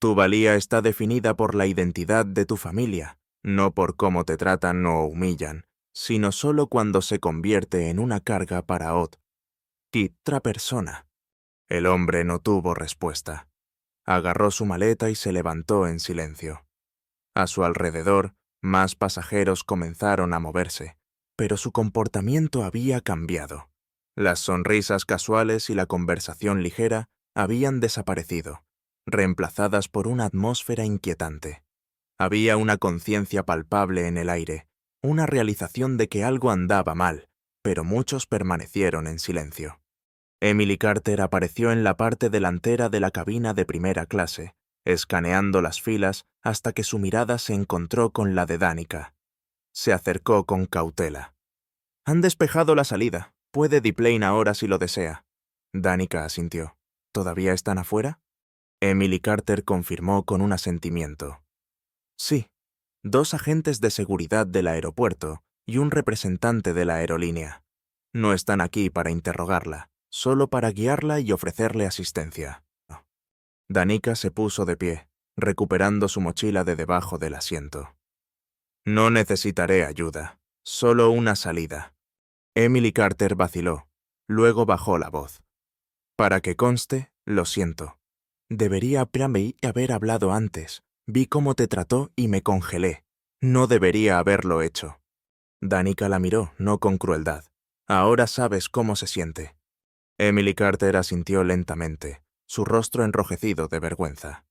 «Tu valía está definida por la identidad de tu familia, no por cómo te tratan o humillan, sino solo cuando se convierte en una carga para otra persona». El hombre no tuvo respuesta. Agarró su maleta y se levantó en silencio. A su alrededor, más pasajeros comenzaron a moverse, pero su comportamiento había cambiado. Las sonrisas casuales y la conversación ligera habían desaparecido, reemplazadas por una atmósfera inquietante. Había una conciencia palpable en el aire, una realización de que algo andaba mal, pero muchos permanecieron en silencio. Emily Carter apareció en la parte delantera de la cabina de primera clase, escaneando las filas hasta que su mirada se encontró con la de Danica. Se acercó con cautela. «Han despejado la salida. Puede deplane ahora si lo desea». Danica asintió. «¿Todavía están afuera?». Emily Carter confirmó con un asentimiento. «Sí, 2 agentes de seguridad del aeropuerto y un representante de la aerolínea. No están aquí para interrogarla, solo para guiarla y ofrecerle asistencia». Danica se puso de pie, recuperando su mochila de debajo del asiento. «No necesitaré ayuda, solo una salida». Emily Carter vaciló, luego bajó la voz. «Para que conste, lo siento. Debería haber hablado antes. Vi cómo te trató y me congelé. No debería haberlo hecho». Danica la miró, no con crueldad. «Ahora sabes cómo se siente». Emily Carter asintió lentamente, su rostro enrojecido de vergüenza.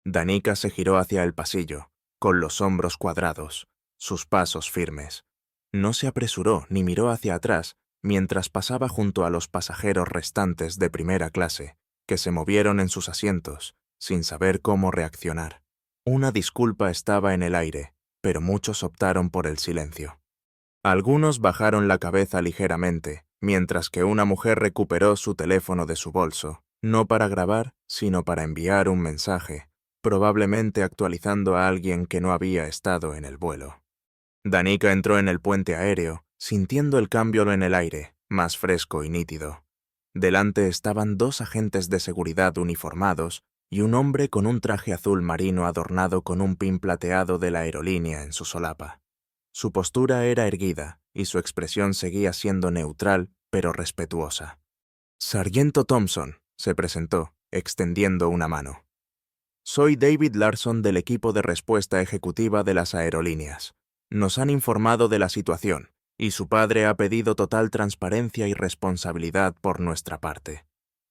Danica se giró hacia el pasillo, con los hombros cuadrados, sus pasos firmes. No se apresuró ni miró hacia atrás mientras pasaba junto a los pasajeros restantes de primera clase, que se movieron en sus asientos, sin saber cómo reaccionar. Una disculpa estaba en el aire, pero muchos optaron por el silencio. Algunos bajaron la cabeza ligeramente, mientras que una mujer recuperó su teléfono de su bolso, no para grabar, sino para enviar un mensaje, probablemente actualizando a alguien que no había estado en el vuelo. Danica entró en el puente aéreo, sintiendo el cambio en el aire, más fresco y nítido. Delante estaban 2 agentes de seguridad uniformados y un hombre con un traje azul marino adornado con un pin plateado de la aerolínea en su solapa. Su postura era erguida y su expresión seguía siendo neutral, pero respetuosa. «Sargento Thompson», se presentó, extendiendo una mano. «Soy David Larson del equipo de respuesta ejecutiva de las aerolíneas. Nos han informado de la situación, y su padre ha pedido total transparencia y responsabilidad por nuestra parte».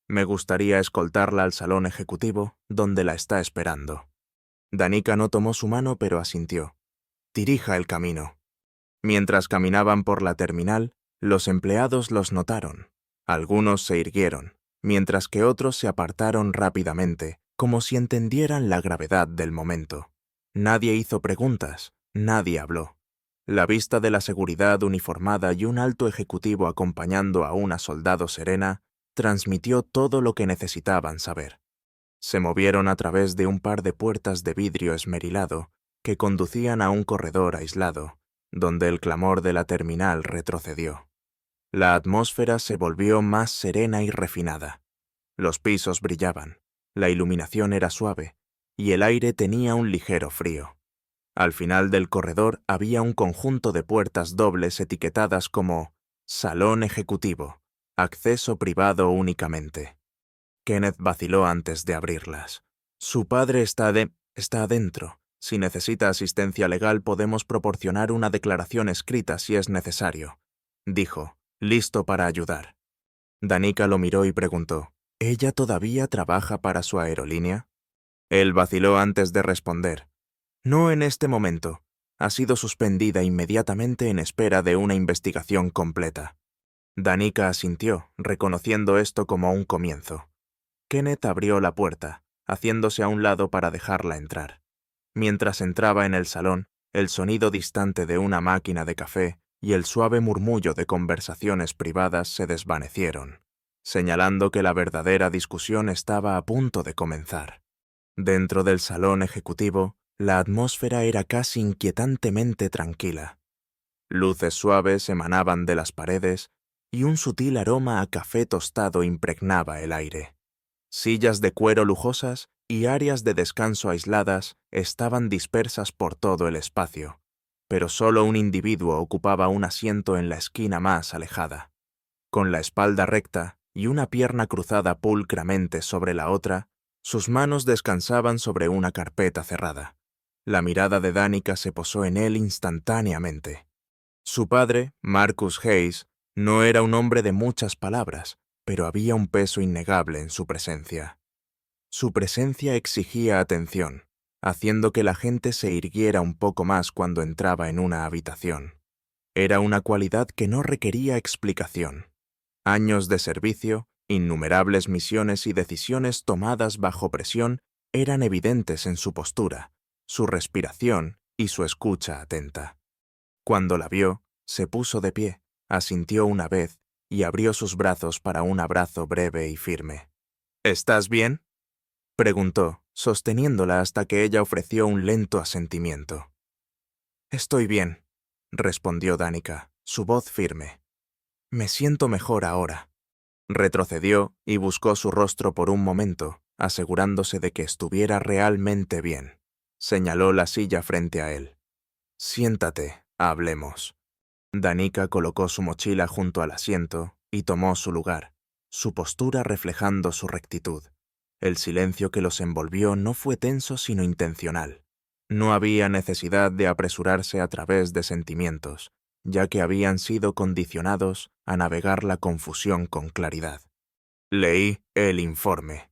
Me gustaría escoltarla al salón ejecutivo, donde la está esperando. Danica no tomó su mano, pero asintió. Dirija el camino. Mientras caminaban por la terminal, los empleados los notaron. Algunos se irguieron, mientras que otros se apartaron rápidamente, como si entendieran la gravedad del momento. Nadie hizo preguntas, nadie habló. La vista de la seguridad uniformada y un alto ejecutivo acompañando a una soldado serena transmitió todo lo que necesitaban saber. Se movieron a través de un par de puertas de vidrio esmerilado que conducían a un corredor aislado, donde el clamor de la terminal retrocedió. La atmósfera se volvió más serena y refinada. Los pisos brillaban, la iluminación era suave, y el aire tenía un ligero frío. Al final del corredor había un conjunto de puertas dobles etiquetadas como Salón Ejecutivo, acceso privado únicamente. Kenneth vaciló antes de abrirlas. Su padre está adentro. Si necesita asistencia legal podemos proporcionar una declaración escrita si es necesario, dijo, listo para ayudar. Danica lo miró y preguntó, ¿ella todavía trabaja para su aerolínea? Él vaciló antes de responder. No en este momento. Ha sido suspendida inmediatamente en espera de una investigación completa. Danica asintió, reconociendo esto como un comienzo. Kenneth abrió la puerta, haciéndose a un lado para dejarla entrar. Mientras entraba en el salón, el sonido distante de una máquina de café y el suave murmullo de conversaciones privadas se desvanecieron, señalando que la verdadera discusión estaba a punto de comenzar. Dentro del salón ejecutivo, la atmósfera era casi inquietantemente tranquila. Luces suaves emanaban de las paredes y un sutil aroma a café tostado impregnaba el aire. Sillas de cuero lujosas y áreas de descanso aisladas estaban dispersas por todo el espacio, pero solo un individuo ocupaba un asiento en la esquina más alejada. Con la espalda recta y una pierna cruzada pulcramente sobre la otra, sus manos descansaban sobre una carpeta cerrada. La mirada de Danica se posó en él instantáneamente. Su padre, Marcus Hayes, no era un hombre de muchas palabras, pero había un peso innegable en su presencia. Su presencia exigía atención, haciendo que la gente se irguiera un poco más cuando entraba en una habitación. Era una cualidad que no requería explicación. Años de servicio, innumerables misiones y decisiones tomadas bajo presión eran evidentes en su postura, su respiración y su escucha atenta. Cuando la vio, se puso de pie, asintió una vez y abrió sus brazos para un abrazo breve y firme. ¿Estás bien?, preguntó, sosteniéndola hasta que ella ofreció un lento asentimiento. Estoy bien, respondió Danica, su voz firme. Me siento mejor ahora. Retrocedió y buscó su rostro por un momento, asegurándose de que estuviera realmente bien. Señaló la silla frente a él. Siéntate, hablemos. Danica colocó su mochila junto al asiento y tomó su lugar, su postura reflejando su rectitud. El silencio que los envolvió no fue tenso sino intencional. No había necesidad de apresurarse a través de sentimientos, ya que habían sido condicionados a navegar la confusión con claridad. Leí el informe,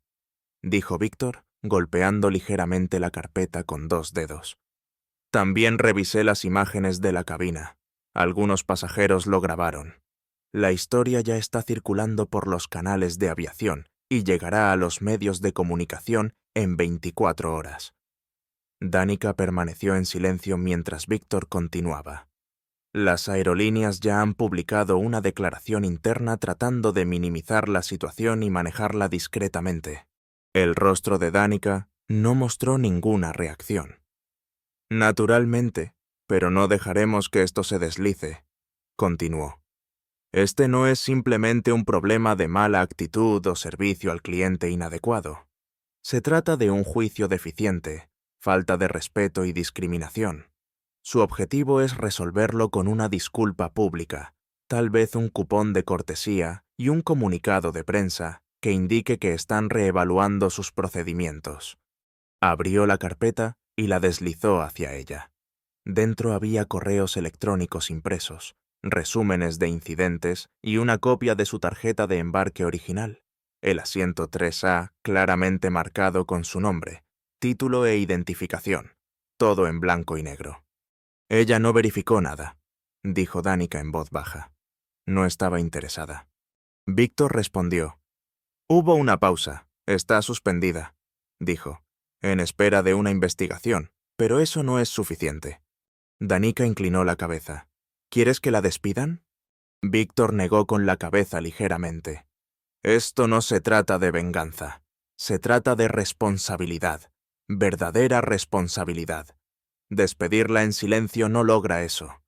dijo Víctor, golpeando ligeramente la carpeta con 2 dedos. También revisé las imágenes de la cabina. Algunos pasajeros lo grabaron. La historia ya está circulando por los canales de aviación y llegará a los medios de comunicación en 24 horas. Danica permaneció en silencio mientras Víctor continuaba. Las aerolíneas ya han publicado una declaración interna tratando de minimizar la situación y manejarla discretamente. El rostro de Danica no mostró ninguna reacción. Naturalmente, pero no dejaremos que esto se deslice, continuó. Este no es simplemente un problema de mala actitud o servicio al cliente inadecuado. Se trata de un juicio deficiente, falta de respeto y discriminación. Su objetivo es resolverlo con una disculpa pública, tal vez un cupón de cortesía y un comunicado de prensa que indique que están reevaluando sus procedimientos. Abrió la carpeta y la deslizó hacia ella. Dentro había correos electrónicos impresos, resúmenes de incidentes y una copia de su tarjeta de embarque original. el asiento 3A claramente marcado con su nombre, título e identificación, todo en blanco y negro. Ella no verificó nada, dijo Danica en voz baja. No estaba interesada. Víctor respondió. Hubo una pausa. Está suspendida, dijo, en espera de una investigación, pero eso no es suficiente. Danica inclinó la cabeza. ¿Quieres que la despidan? Víctor negó con la cabeza ligeramente. Esto no se trata de venganza. Se trata de responsabilidad. Verdadera responsabilidad. Despedirla en silencio no logra eso.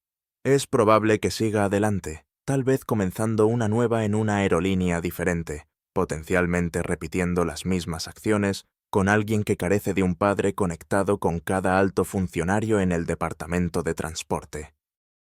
Es probable que siga adelante, tal vez comenzando una nueva en una aerolínea diferente, potencialmente repitiendo las mismas acciones con alguien que carece de un padre conectado con cada alto funcionario en el departamento de transporte.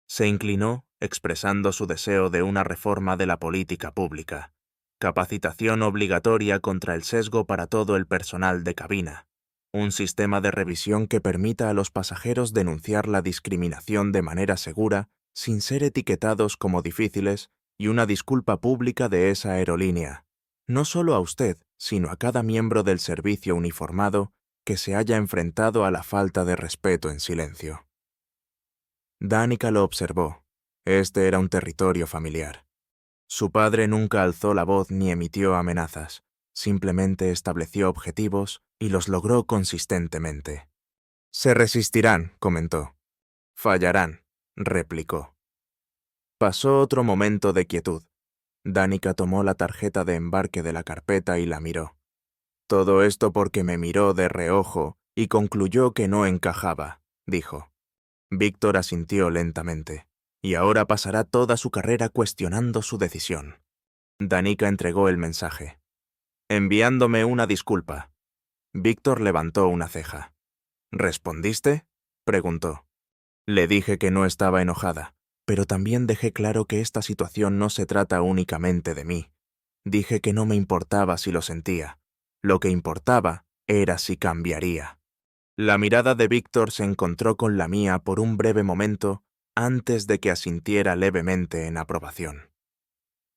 Se inclinó, expresando su deseo de una reforma de la política pública, capacitación obligatoria contra el sesgo para todo el personal de cabina, un sistema de revisión que permita a los pasajeros denunciar la discriminación de manera segura, sin ser etiquetados como difíciles, y una disculpa pública de esa aerolínea, no solo a usted, sino a cada miembro del servicio uniformado que se haya enfrentado a la falta de respeto en silencio. Danica lo observó. Este era un territorio familiar. Su padre nunca alzó la voz ni emitió amenazas, simplemente estableció objetivos y los logró consistentemente. Se resistirán, comentó. Fallarán, replicó. Pasó otro momento de quietud. Danica tomó la tarjeta de embarque de la carpeta y la miró. Todo esto porque me miró de reojo y concluyó que no encajaba, dijo. Víctor asintió lentamente, y ahora pasará toda su carrera cuestionando su decisión. Danica entregó el mensaje. Enviándome una disculpa. Víctor levantó una ceja. ¿Respondiste? Preguntó. Le dije que no estaba enojada, pero también dejé claro que esta situación no se trata únicamente de mí. Dije que no me importaba si lo sentía. Lo que importaba era si cambiaría. La mirada de Víctor se encontró con la mía por un breve momento antes de que asintiera levemente en aprobación.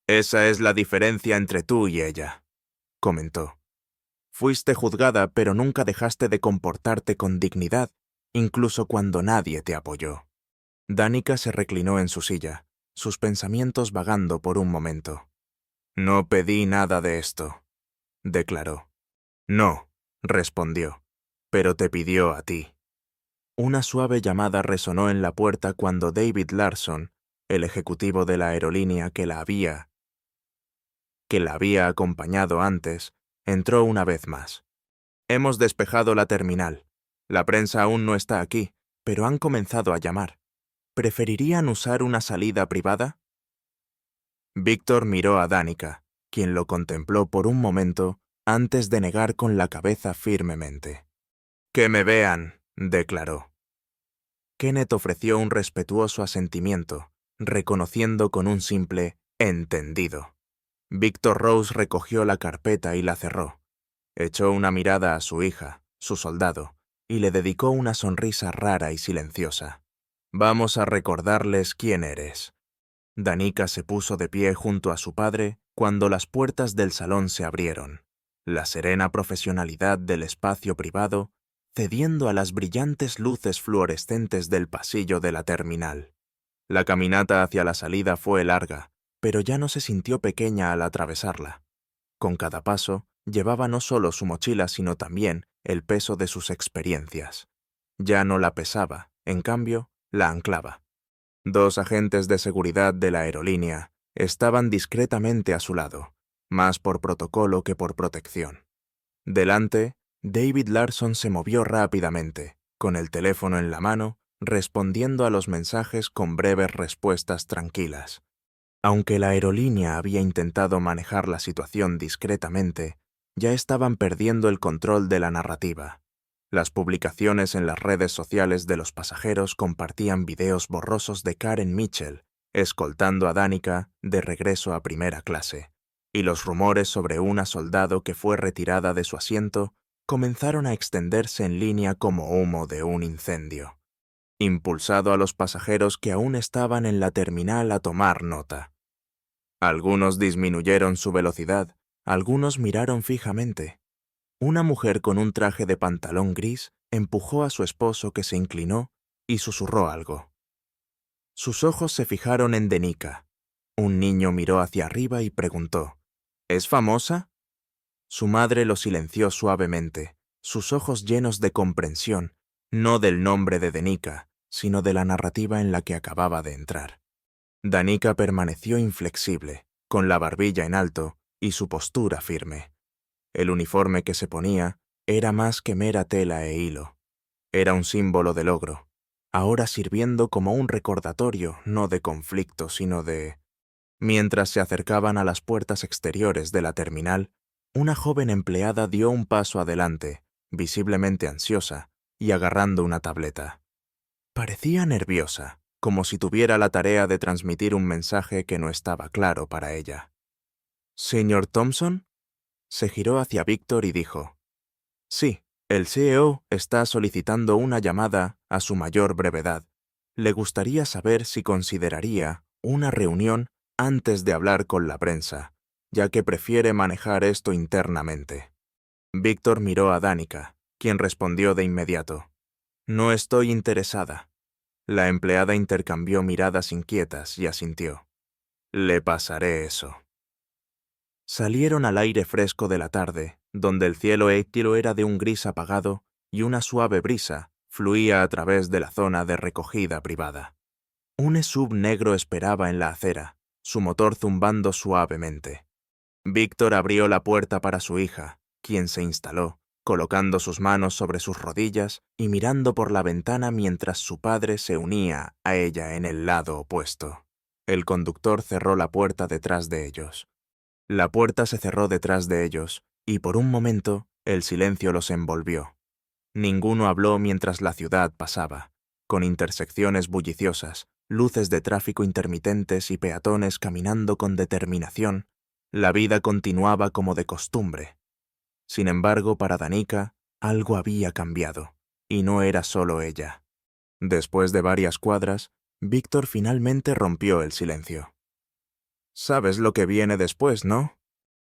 Esa es la diferencia entre tú y ella, comentó. Fuiste juzgada, pero nunca dejaste de comportarte con dignidad, incluso cuando nadie te apoyó. Danica se reclinó en su silla, sus pensamientos vagando por un momento. No pedí nada de esto, declaró. No, respondió, pero te pidió a ti. Una suave llamada resonó en la puerta cuando David Larson, el ejecutivo de la aerolínea que la había acompañado antes, entró una vez más. Hemos despejado la terminal. La prensa aún no está aquí, pero han comenzado a llamar. ¿Preferirían usar una salida privada? Víctor miró a Danica, quien lo contempló por un momento antes de negar con la cabeza firmemente. «Que me vean», declaró. Kenneth ofreció un respetuoso asentimiento, reconociendo con un simple «entendido». Víctor Rose recogió la carpeta y la cerró. Echó una mirada a su hija, su soldado, y le dedicó una sonrisa rara y silenciosa. «Vamos a recordarles quién eres». Danica se puso de pie junto a su padre cuando las puertas del salón se abrieron. La serena profesionalidad del espacio privado cediendo a las brillantes luces fluorescentes del pasillo de la terminal. La caminata hacia la salida fue larga, pero ya no se sintió pequeña al atravesarla. Con cada paso, llevaba no solo su mochila, sino también el peso de sus experiencias. Ya no la pesaba, en cambio, la anclaba. 2 agentes de seguridad de la aerolínea estaban discretamente a su lado, más por protocolo que por protección. Delante, David Larson se movió rápidamente, con el teléfono en la mano, respondiendo a los mensajes con breves respuestas tranquilas. Aunque la aerolínea había intentado manejar la situación discretamente, ya estaban perdiendo el control de la narrativa. Las publicaciones en las redes sociales de los pasajeros compartían videos borrosos de Karen Mitchell, escoltando a Danica de regreso a primera clase, y los rumores sobre una soldado que fue retirada de su asiento comenzaron a extenderse en línea como humo de un incendio, impulsado a los pasajeros que aún estaban en la terminal a tomar nota. Algunos disminuyeron su velocidad, Algunos miraron fijamente. Una mujer con un traje de pantalón gris empujó a su esposo, que se inclinó y susurró algo. Sus ojos se fijaron en Denica. Un niño miró hacia arriba y preguntó, ¿es famosa? Su madre lo silenció suavemente, sus ojos llenos de comprensión, no del nombre de Denica, sino de la narrativa en la que acababa de entrar. Danica permaneció inflexible, con la barbilla en alto y su postura firme. El uniforme que se ponía era más que mera tela e hilo. Era un símbolo de logro, ahora sirviendo como un recordatorio no de conflicto, sino de... Mientras se acercaban a las puertas exteriores de la terminal, una joven empleada dio un paso adelante, visiblemente ansiosa, y agarrando una tableta. Parecía nerviosa, como si tuviera la tarea de transmitir un mensaje que no estaba claro para ella. ¿Señor Thompson? Se giró hacia Víctor y dijo, sí, el CEO está solicitando una llamada a su mayor brevedad. Le gustaría saber si consideraría una reunión antes de hablar con la prensa, ya que prefiere manejar esto internamente. Víctor miró a Danica, quien respondió de inmediato, no estoy interesada. La empleada intercambió miradas inquietas y asintió. Le pasaré eso. Salieron al aire fresco de la tarde, donde el cielo étilo era de un gris apagado y una suave brisa fluía a través de la zona de recogida privada. Un SUV negro esperaba en la acera, su motor zumbando suavemente. Víctor abrió la puerta para su hija, quien se instaló, colocando sus manos sobre sus rodillas y mirando por la ventana mientras su padre se unía a ella en el lado opuesto. El conductor cerró la puerta detrás de ellos. La puerta se cerró detrás de ellos, y por un momento el silencio los envolvió. Ninguno habló mientras la ciudad pasaba, con intersecciones bulliciosas, luces de tráfico intermitentes y peatones caminando con determinación. La vida continuaba como de costumbre. Sin embargo, para Danica, algo había cambiado, y no era solo ella. Después de varias cuadras, Víctor finalmente rompió el silencio. «Sabes lo que viene después, ¿no?»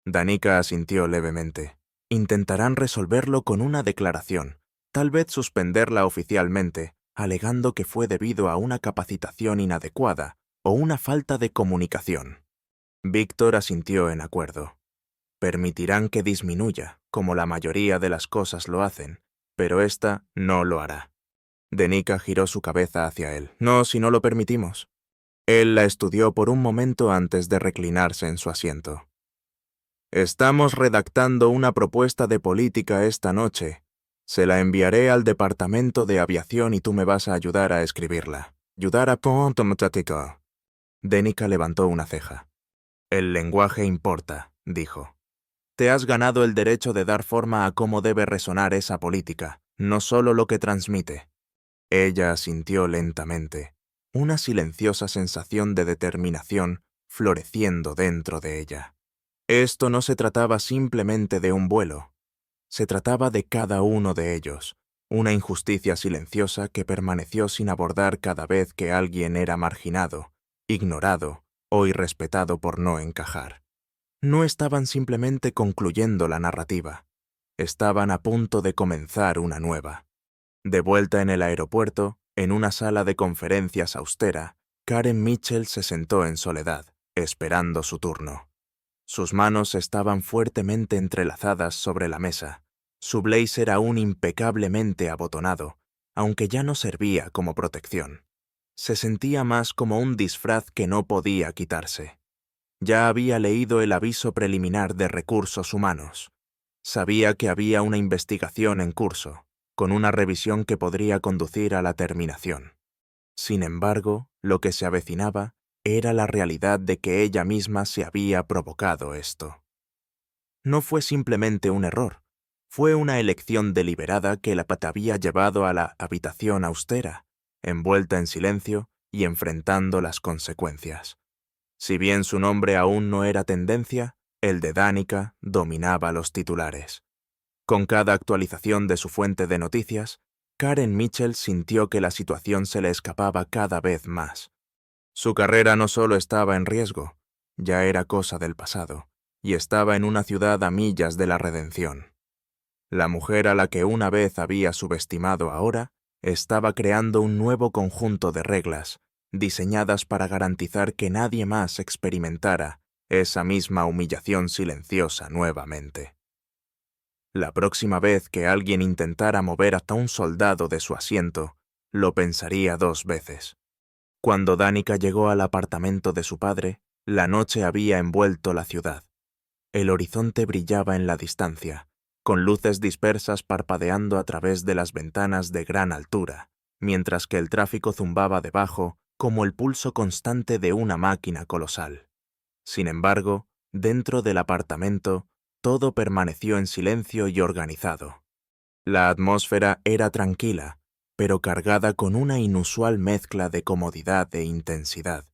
Danica asintió levemente. Intentarán resolverlo con una declaración, tal vez suspenderla oficialmente, alegando que fue debido a una capacitación inadecuada o una falta de comunicación. Víctor asintió en acuerdo. Permitirán que disminuya, como la mayoría de las cosas lo hacen, pero esta no lo hará. Danica giró su cabeza hacia él. No, si no lo permitimos. Él la estudió por un momento antes de reclinarse en su asiento. Estamos redactando una propuesta de política esta noche. Se la enviaré al Departamento de Aviación y tú me vas a ayudar a escribirla. Ayudar a Pontomatático. Danica levantó una ceja. El lenguaje importa, dijo. Te has ganado el derecho de dar forma a cómo debe resonar esa política, no solo lo que transmite. Ella asintió lentamente, una silenciosa sensación de determinación floreciendo dentro de ella. Esto no se trataba simplemente de un vuelo. Se trataba de cada uno de ellos, una injusticia silenciosa que permaneció sin abordar cada vez que alguien era marginado, ignorado o irrespetado por no encajar. No estaban simplemente concluyendo la narrativa, estaban a punto de comenzar una nueva. De vuelta en el aeropuerto, en una sala de conferencias austera, Karen Mitchell se sentó en soledad, esperando su turno. Sus manos estaban fuertemente entrelazadas sobre la mesa. Su blazer aún impecablemente abotonado, aunque ya no servía como protección. Se sentía más como un disfraz que no podía quitarse. Ya había leído el aviso preliminar de recursos humanos. Sabía que había una investigación en curso, con una revisión que podría conducir a la terminación. Sin embargo, lo que se avecinaba era la realidad de que ella misma se había provocado esto. No fue simplemente un error, fue una elección deliberada que la había llevado a la habitación austera, envuelta en silencio y enfrentando las consecuencias. Si bien su nombre aún no era tendencia, el de Danica dominaba los titulares. Con cada actualización de su fuente de noticias, Karen Mitchell sintió que la situación se le escapaba cada vez más. Su carrera no solo estaba en riesgo, ya era cosa del pasado, y estaba en una ciudad a millas de la redención. La mujer a la que una vez había subestimado ahora estaba creando un nuevo conjunto de reglas, diseñadas para garantizar que nadie más experimentara esa misma humillación silenciosa nuevamente. La próxima vez que alguien intentara mover hasta un soldado de su asiento, lo pensaría 2 veces. Cuando Danica llegó al apartamento de su padre, la noche había envuelto la ciudad. El horizonte brillaba en la distancia, con luces dispersas parpadeando a través de las ventanas de gran altura, mientras que el tráfico zumbaba debajo como el pulso constante de una máquina colosal. Sin embargo, dentro del apartamento, todo permaneció en silencio y organizado. La atmósfera era tranquila, pero cargada con una inusual mezcla de comodidad e intensidad,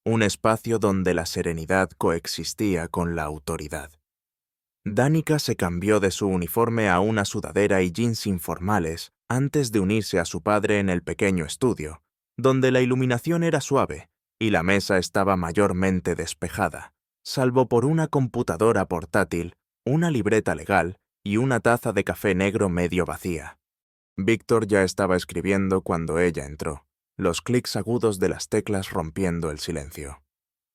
un espacio donde la serenidad coexistía con la autoridad. Danica se cambió de su uniforme a una sudadera y jeans informales antes de unirse a su padre en el pequeño estudio, donde la iluminación era suave y la mesa estaba mayormente despejada, salvo por una computadora portátil, una libreta legal y una taza de café negro medio vacía. Víctor ya estaba escribiendo cuando ella entró, los clics agudos de las teclas rompiendo el silencio.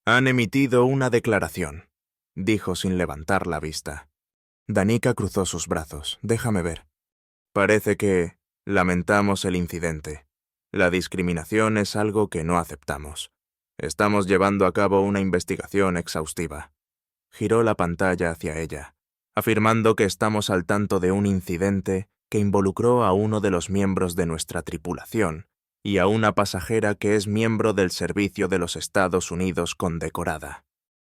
«Han emitido una declaración», dijo sin levantar la vista. Danica cruzó sus brazos. «Déjame ver». «Parece que lamentamos el incidente. La discriminación es algo que no aceptamos. Estamos llevando a cabo una investigación exhaustiva». Giró la pantalla hacia ella, afirmando que estamos al tanto de un incidente que involucró a uno de los miembros de nuestra tripulación y a una pasajera que es miembro del Servicio de los Estados Unidos condecorada.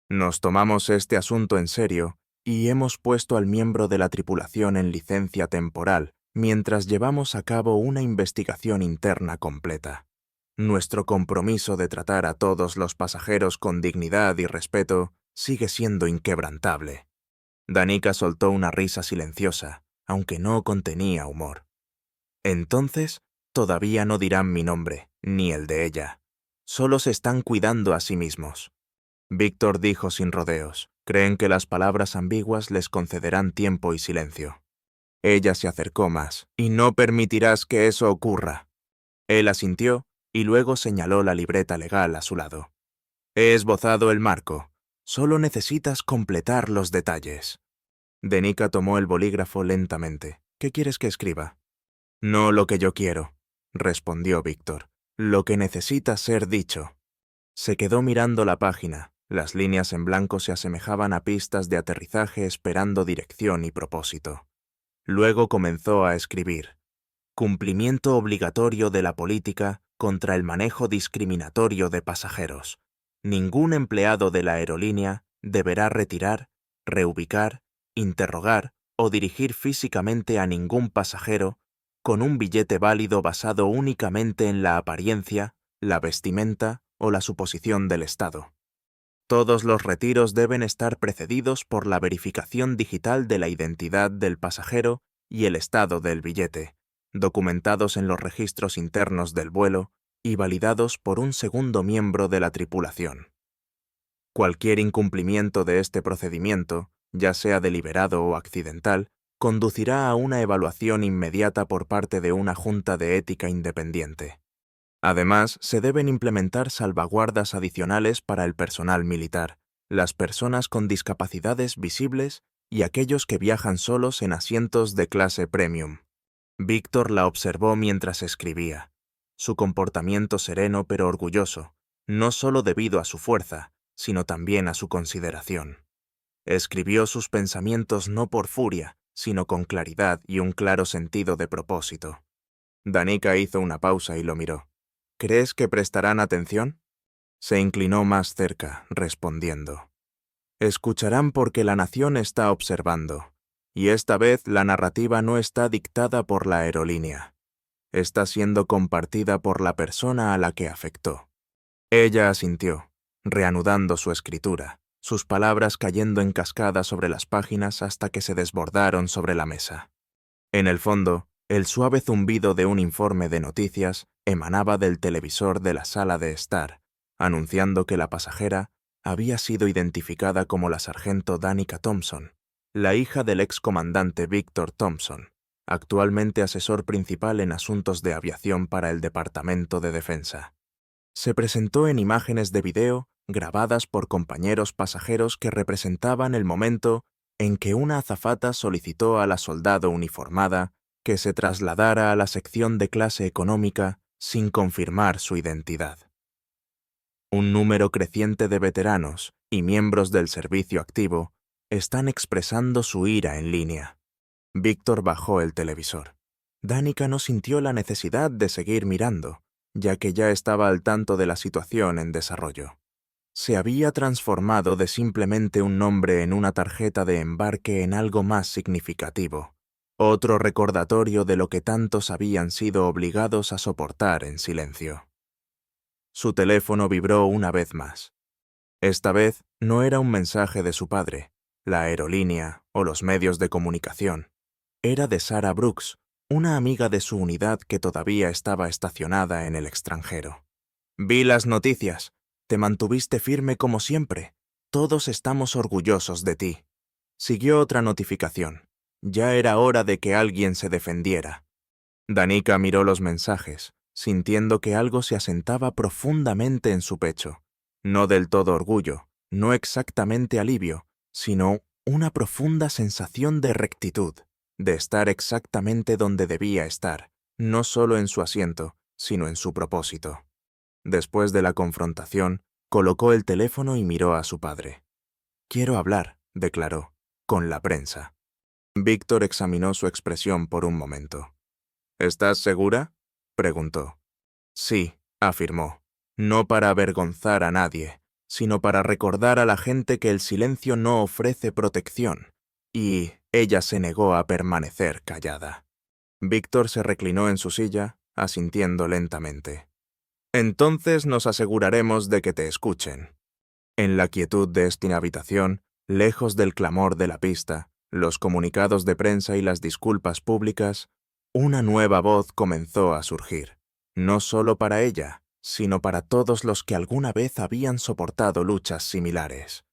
Nos tomamos este asunto en serio y hemos puesto al miembro de la tripulación en licencia temporal mientras llevamos a cabo una investigación interna completa. Nuestro compromiso de tratar a todos los pasajeros con dignidad y respeto sigue siendo inquebrantable. Danica soltó una risa silenciosa, aunque no contenía humor. Entonces, todavía no dirán mi nombre, ni el de ella. Solo se están cuidando a sí mismos. Víctor dijo sin rodeos. Creen que las palabras ambiguas les concederán tiempo y silencio. Ella se acercó más. «Y no permitirás que eso ocurra». Él asintió y luego señaló la libreta legal a su lado. «He esbozado el marco. Solo necesitas completar los detalles». Danica tomó el bolígrafo lentamente. «¿Qué quieres que escriba?» «No lo que yo quiero», respondió Víctor. «Lo que necesita ser dicho». Se quedó mirando la página. Las líneas en blanco se asemejaban a pistas de aterrizaje esperando dirección y propósito. Luego comenzó a escribir. «Cumplimiento obligatorio de la política contra el manejo discriminatorio de pasajeros. Ningún empleado de la aerolínea deberá retirar, reubicar, interrogar o dirigir físicamente a ningún pasajero con un billete válido basado únicamente en la apariencia, la vestimenta o la suposición del Estado. Todos los retiros deben estar precedidos por la verificación digital de la identidad del pasajero y el estado del billete, documentados en los registros internos del vuelo y validados por un segundo miembro de la tripulación. Cualquier incumplimiento de este procedimiento, ya sea deliberado o accidental, conducirá a una evaluación inmediata por parte de una junta de ética independiente. Además, se deben implementar salvaguardas adicionales para el personal militar, las personas con discapacidades visibles y aquellos que viajan solos en asientos de clase premium. Víctor la observó mientras escribía. Su comportamiento sereno pero orgulloso, no solo debido a su fuerza, sino también a su consideración. Escribió sus pensamientos no por furia, sino con claridad y un claro sentido de propósito. Danica hizo una pausa y lo miró. ¿Crees que prestarán atención? Se inclinó más cerca, respondiendo. Escucharán porque la nación está observando, y esta vez la narrativa no está dictada por la aerolínea. Está siendo compartida por la persona a la que afectó. Ella asintió, reanudando su escritura, sus palabras cayendo en cascada sobre las páginas hasta que se desbordaron sobre la mesa. En el fondo, el suave zumbido de un informe de noticias emanaba del televisor de la sala de estar, anunciando que la pasajera había sido identificada como la sargento Danica Thompson, la hija del excomandante Victor Thompson, actualmente asesor principal en asuntos de aviación para el Departamento de Defensa. Se presentó en imágenes de video grabadas por compañeros pasajeros que representaban el momento en que una azafata solicitó a la soldado uniformada que se trasladara a la sección de clase económica sin confirmar su identidad. Un número creciente de veteranos y miembros del servicio activo están expresando su ira en línea. Víctor bajó el televisor. Danica no sintió la necesidad de seguir mirando, ya que ya estaba al tanto de la situación en desarrollo. Se había transformado de simplemente un nombre en una tarjeta de embarque en algo más significativo, otro recordatorio de lo que tantos habían sido obligados a soportar en silencio. Su teléfono vibró una vez más. Esta vez no era un mensaje de su padre, la aerolínea o los medios de comunicación. Era de Sarah Brooks, una amiga de su unidad que todavía estaba estacionada en el extranjero. «Vi las noticias. Te mantuviste firme como siempre. Todos estamos orgullosos de ti». Siguió otra notificación. Ya era hora de que alguien se defendiera. Danica miró los mensajes, sintiendo que algo se asentaba profundamente en su pecho. No del todo orgullo, no exactamente alivio, sino una profunda sensación de rectitud, de estar exactamente donde debía estar, no solo en su asiento, sino en su propósito. Después de la confrontación, colocó el teléfono y miró a su padre. «Quiero hablar», declaró, «con la prensa». Víctor examinó su expresión por un momento. «¿Estás segura?», preguntó. «Sí», afirmó, «no para avergonzar a nadie, sino para recordar a la gente que el silencio no ofrece protección». Y ella se negó a permanecer callada. Víctor se reclinó en su silla, asintiendo lentamente. «Entonces nos aseguraremos de que te escuchen». En la quietud de esta habitación, lejos del clamor de la pista, los comunicados de prensa y las disculpas públicas, una nueva voz comenzó a surgir, no solo para ella, sino para todos los que alguna vez habían soportado luchas similares.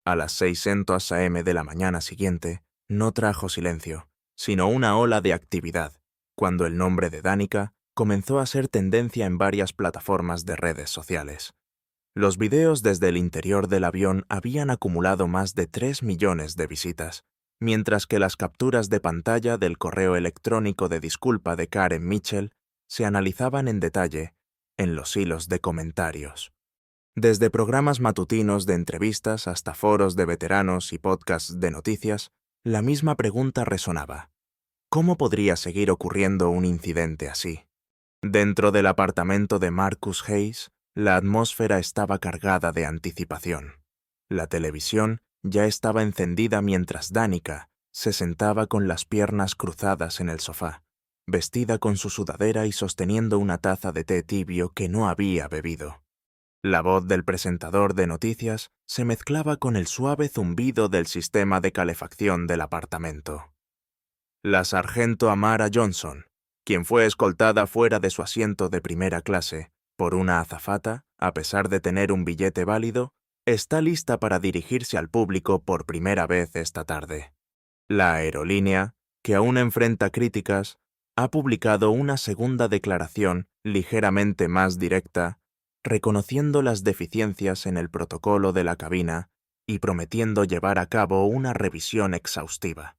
A las 6:00 a.m. de la mañana siguiente, no trajo silencio, sino una ola de actividad, cuando el nombre de Danica comenzó a ser tendencia en varias plataformas de redes sociales. Los videos desde el interior del avión habían acumulado más de 3 millones de visitas, mientras que las capturas de pantalla del correo electrónico de disculpa de Karen Mitchell se analizaban en detalle en los hilos de comentarios. Desde programas matutinos de entrevistas hasta foros de veteranos y podcasts de noticias, la misma pregunta resonaba. ¿Cómo podría seguir ocurriendo un incidente así? Dentro del apartamento de Marcus Hayes, la atmósfera estaba cargada de anticipación. La televisión ya estaba encendida mientras Danica se sentaba con las piernas cruzadas en el sofá, vestida con su sudadera y sosteniendo una taza de té tibio que no había bebido. La voz del presentador de noticias se mezclaba con el suave zumbido del sistema de calefacción del apartamento. La sargento Amara Johnson, quien fue escoltada fuera de su asiento de primera clase por una azafata, a pesar de tener un billete válido, está lista para dirigirse al público por primera vez esta tarde. La aerolínea, que aún enfrenta críticas, ha publicado una segunda declaración ligeramente más directa, reconociendo las deficiencias en el protocolo de la cabina y prometiendo llevar a cabo una revisión exhaustiva.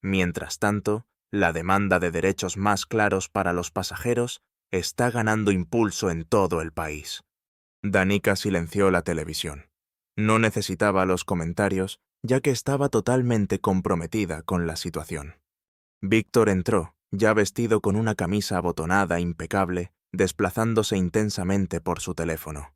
Mientras tanto, la demanda de derechos más claros para los pasajeros está ganando impulso en todo el país. Danica silenció la televisión. No necesitaba los comentarios, ya que estaba totalmente comprometida con la situación. Víctor entró, ya vestido con una camisa abotonada impecable, desplazándose intensamente por su teléfono.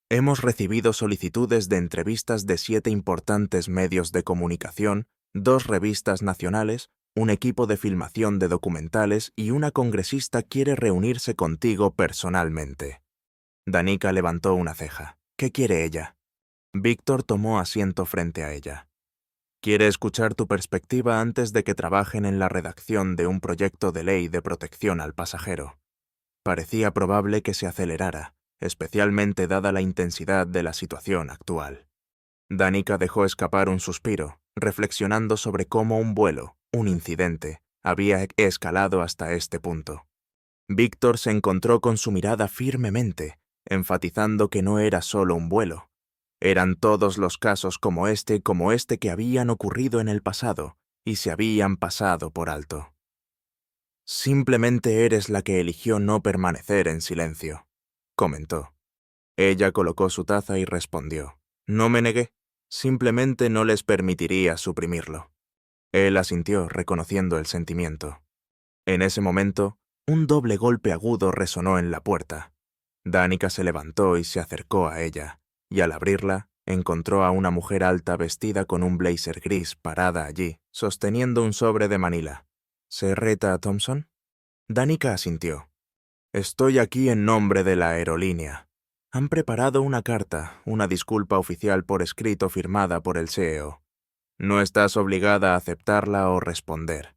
«Hemos recibido solicitudes de entrevistas de 7 importantes medios de comunicación, 2 revistas nacionales, un equipo de filmación de documentales y una congresista quiere reunirse contigo personalmente». Danica levantó una ceja. «¿Qué quiere ella?» Víctor tomó asiento frente a ella. «Quiere escuchar tu perspectiva antes de que trabajen en la redacción de un proyecto de ley de protección al pasajero». Parecía probable que se acelerara, especialmente dada la intensidad de la situación actual. Danica dejó escapar un suspiro, reflexionando sobre cómo un vuelo, un incidente, había escalado hasta este punto. Víctor se encontró con su mirada firmemente, enfatizando que no era solo un vuelo. Eran todos los casos como este que habían ocurrido en el pasado y se habían pasado por alto. Simplemente eres la que eligió no permanecer en silencio, comentó. Ella colocó su taza y respondió. No me negué, simplemente no les permitiría suprimirlo. Él asintió, reconociendo el sentimiento. En ese momento, un doble golpe agudo resonó en la puerta. Danica se levantó y se acercó a ella, y al abrirla, encontró a una mujer alta vestida con un blazer gris parada allí, sosteniendo un sobre de Manila. ¿Serreta Thompson? Danica asintió. Estoy aquí en nombre de la aerolínea. Han preparado una carta, una disculpa oficial por escrito firmada por el CEO. No estás obligada a aceptarla o responder.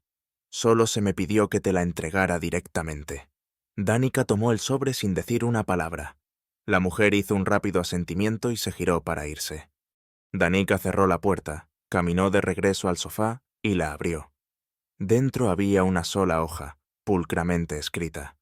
Solo se me pidió que te la entregara directamente. Danica tomó el sobre sin decir una palabra. La mujer hizo un rápido asentimiento y se giró para irse. Danica cerró la puerta, caminó de regreso al sofá y la abrió. Dentro había una sola hoja, pulcramente escrita.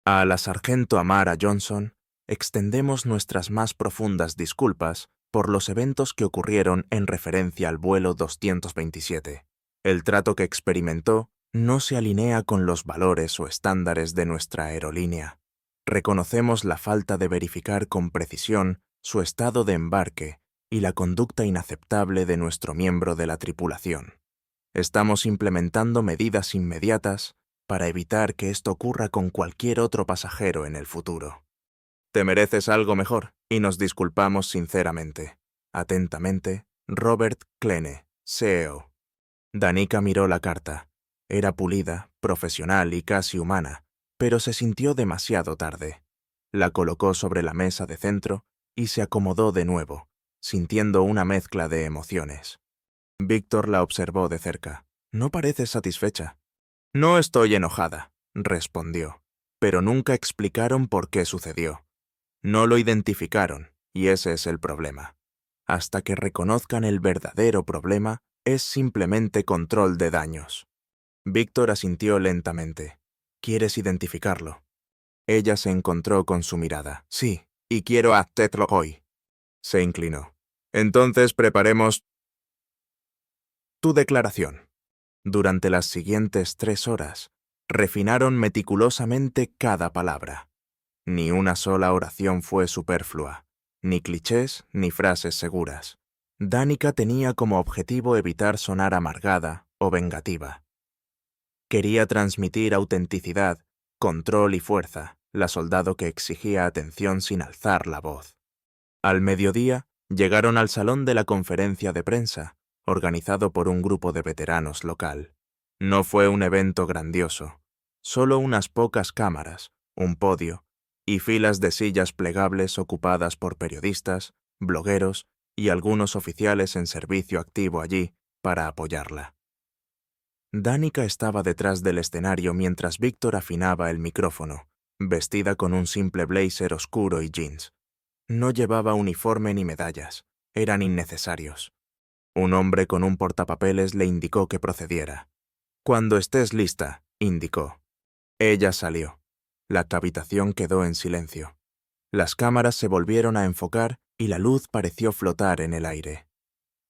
A la sargento Amara Johnson, extendemos nuestras más profundas disculpas por los eventos que ocurrieron en referencia al vuelo 227. El trato que experimentó no se alinea con los valores o estándares de nuestra aerolínea. Reconocemos la falta de verificar con precisión su estado de embarque y la conducta inaceptable de nuestro miembro de la tripulación. Estamos implementando medidas inmediatas para evitar que esto ocurra con cualquier otro pasajero en el futuro. Te mereces algo mejor y nos disculpamos sinceramente. Atentamente, Robert Klene, CEO. Danica miró la carta. Era pulida, profesional y casi humana, pero se sintió demasiado tarde. La colocó sobre la mesa de centro y se acomodó de nuevo, sintiendo una mezcla de emociones. Víctor la observó de cerca. No parece satisfecha. No estoy enojada, respondió, pero nunca explicaron por qué sucedió. No lo identificaron, y ese es el problema. Hasta que reconozcan el verdadero problema, es simplemente control de daños. Víctor asintió lentamente. ¿Quieres identificarlo? Ella se encontró con su mirada. Sí, y quiero hacerlo hoy. Se inclinó. Entonces preparemos tu declaración. Durante las siguientes 3 horas, refinaron meticulosamente cada palabra. Ni una sola oración fue superflua, ni clichés ni frases seguras. Danica tenía como objetivo evitar sonar amargada o vengativa. Quería transmitir autenticidad, control y fuerza, la soldado que exigía atención sin alzar la voz. Al mediodía, llegaron al salón de la conferencia de prensa, organizado por un grupo de veteranos local. No fue un evento grandioso, solo unas pocas cámaras, un podio y filas de sillas plegables ocupadas por periodistas, blogueros y algunos oficiales en servicio activo allí para apoyarla. Danica estaba detrás del escenario mientras Víctor afinaba el micrófono, vestida con un simple blazer oscuro y jeans. No llevaba uniforme ni medallas, eran innecesarios. Un hombre con un portapapeles le indicó que procediera. Cuando estés lista, indicó. Ella salió. La habitación quedó en silencio. Las cámaras se volvieron a enfocar y la luz pareció flotar en el aire.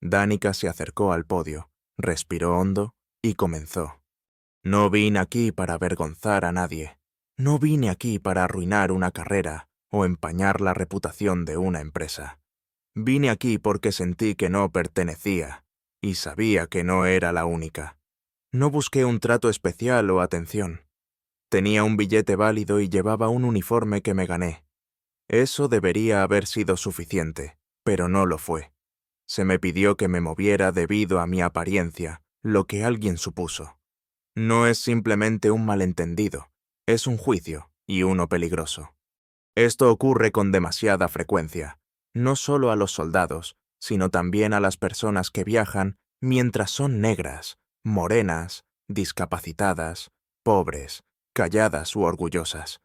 Danica se acercó al podio, respiró hondo y comenzó. No vine aquí para avergonzar a nadie. No vine aquí para arruinar una carrera o empañar la reputación de una empresa. Vine aquí porque sentí que no pertenecía y sabía que no era la única. No busqué un trato especial o atención. Tenía un billete válido y llevaba un uniforme que me gané. Eso debería haber sido suficiente, pero no lo fue. Se me pidió que me moviera debido a mi apariencia, lo que alguien supuso. No es simplemente un malentendido, es un juicio, y uno peligroso. Esto ocurre con demasiada frecuencia, no solo a los soldados, sino también a las personas que viajan mientras son negras, morenas, discapacitadas, pobres, calladas u orgullosas.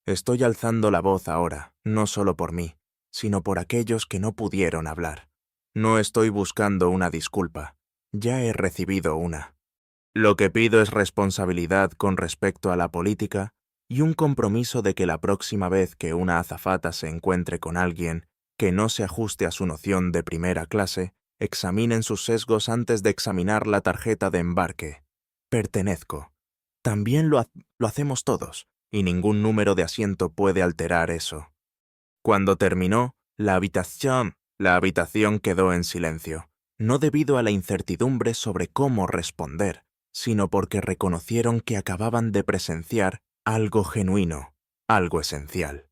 Estoy alzando la voz ahora, no solo por mí, sino por aquellos que no pudieron hablar. No estoy buscando una disculpa, ya he recibido una. Lo que pido es responsabilidad con respecto a la política y un compromiso de que la próxima vez que una azafata se encuentre con alguien que no se ajuste a su noción de primera clase, examinen sus sesgos antes de examinar la tarjeta de embarque. Pertenezco. También lo hacemos todos, y ningún número de asiento puede alterar eso. Cuando terminó, la habitación quedó en silencio, no debido a la incertidumbre sobre cómo responder, sino porque reconocieron que acababan de presenciar algo genuino, algo esencial.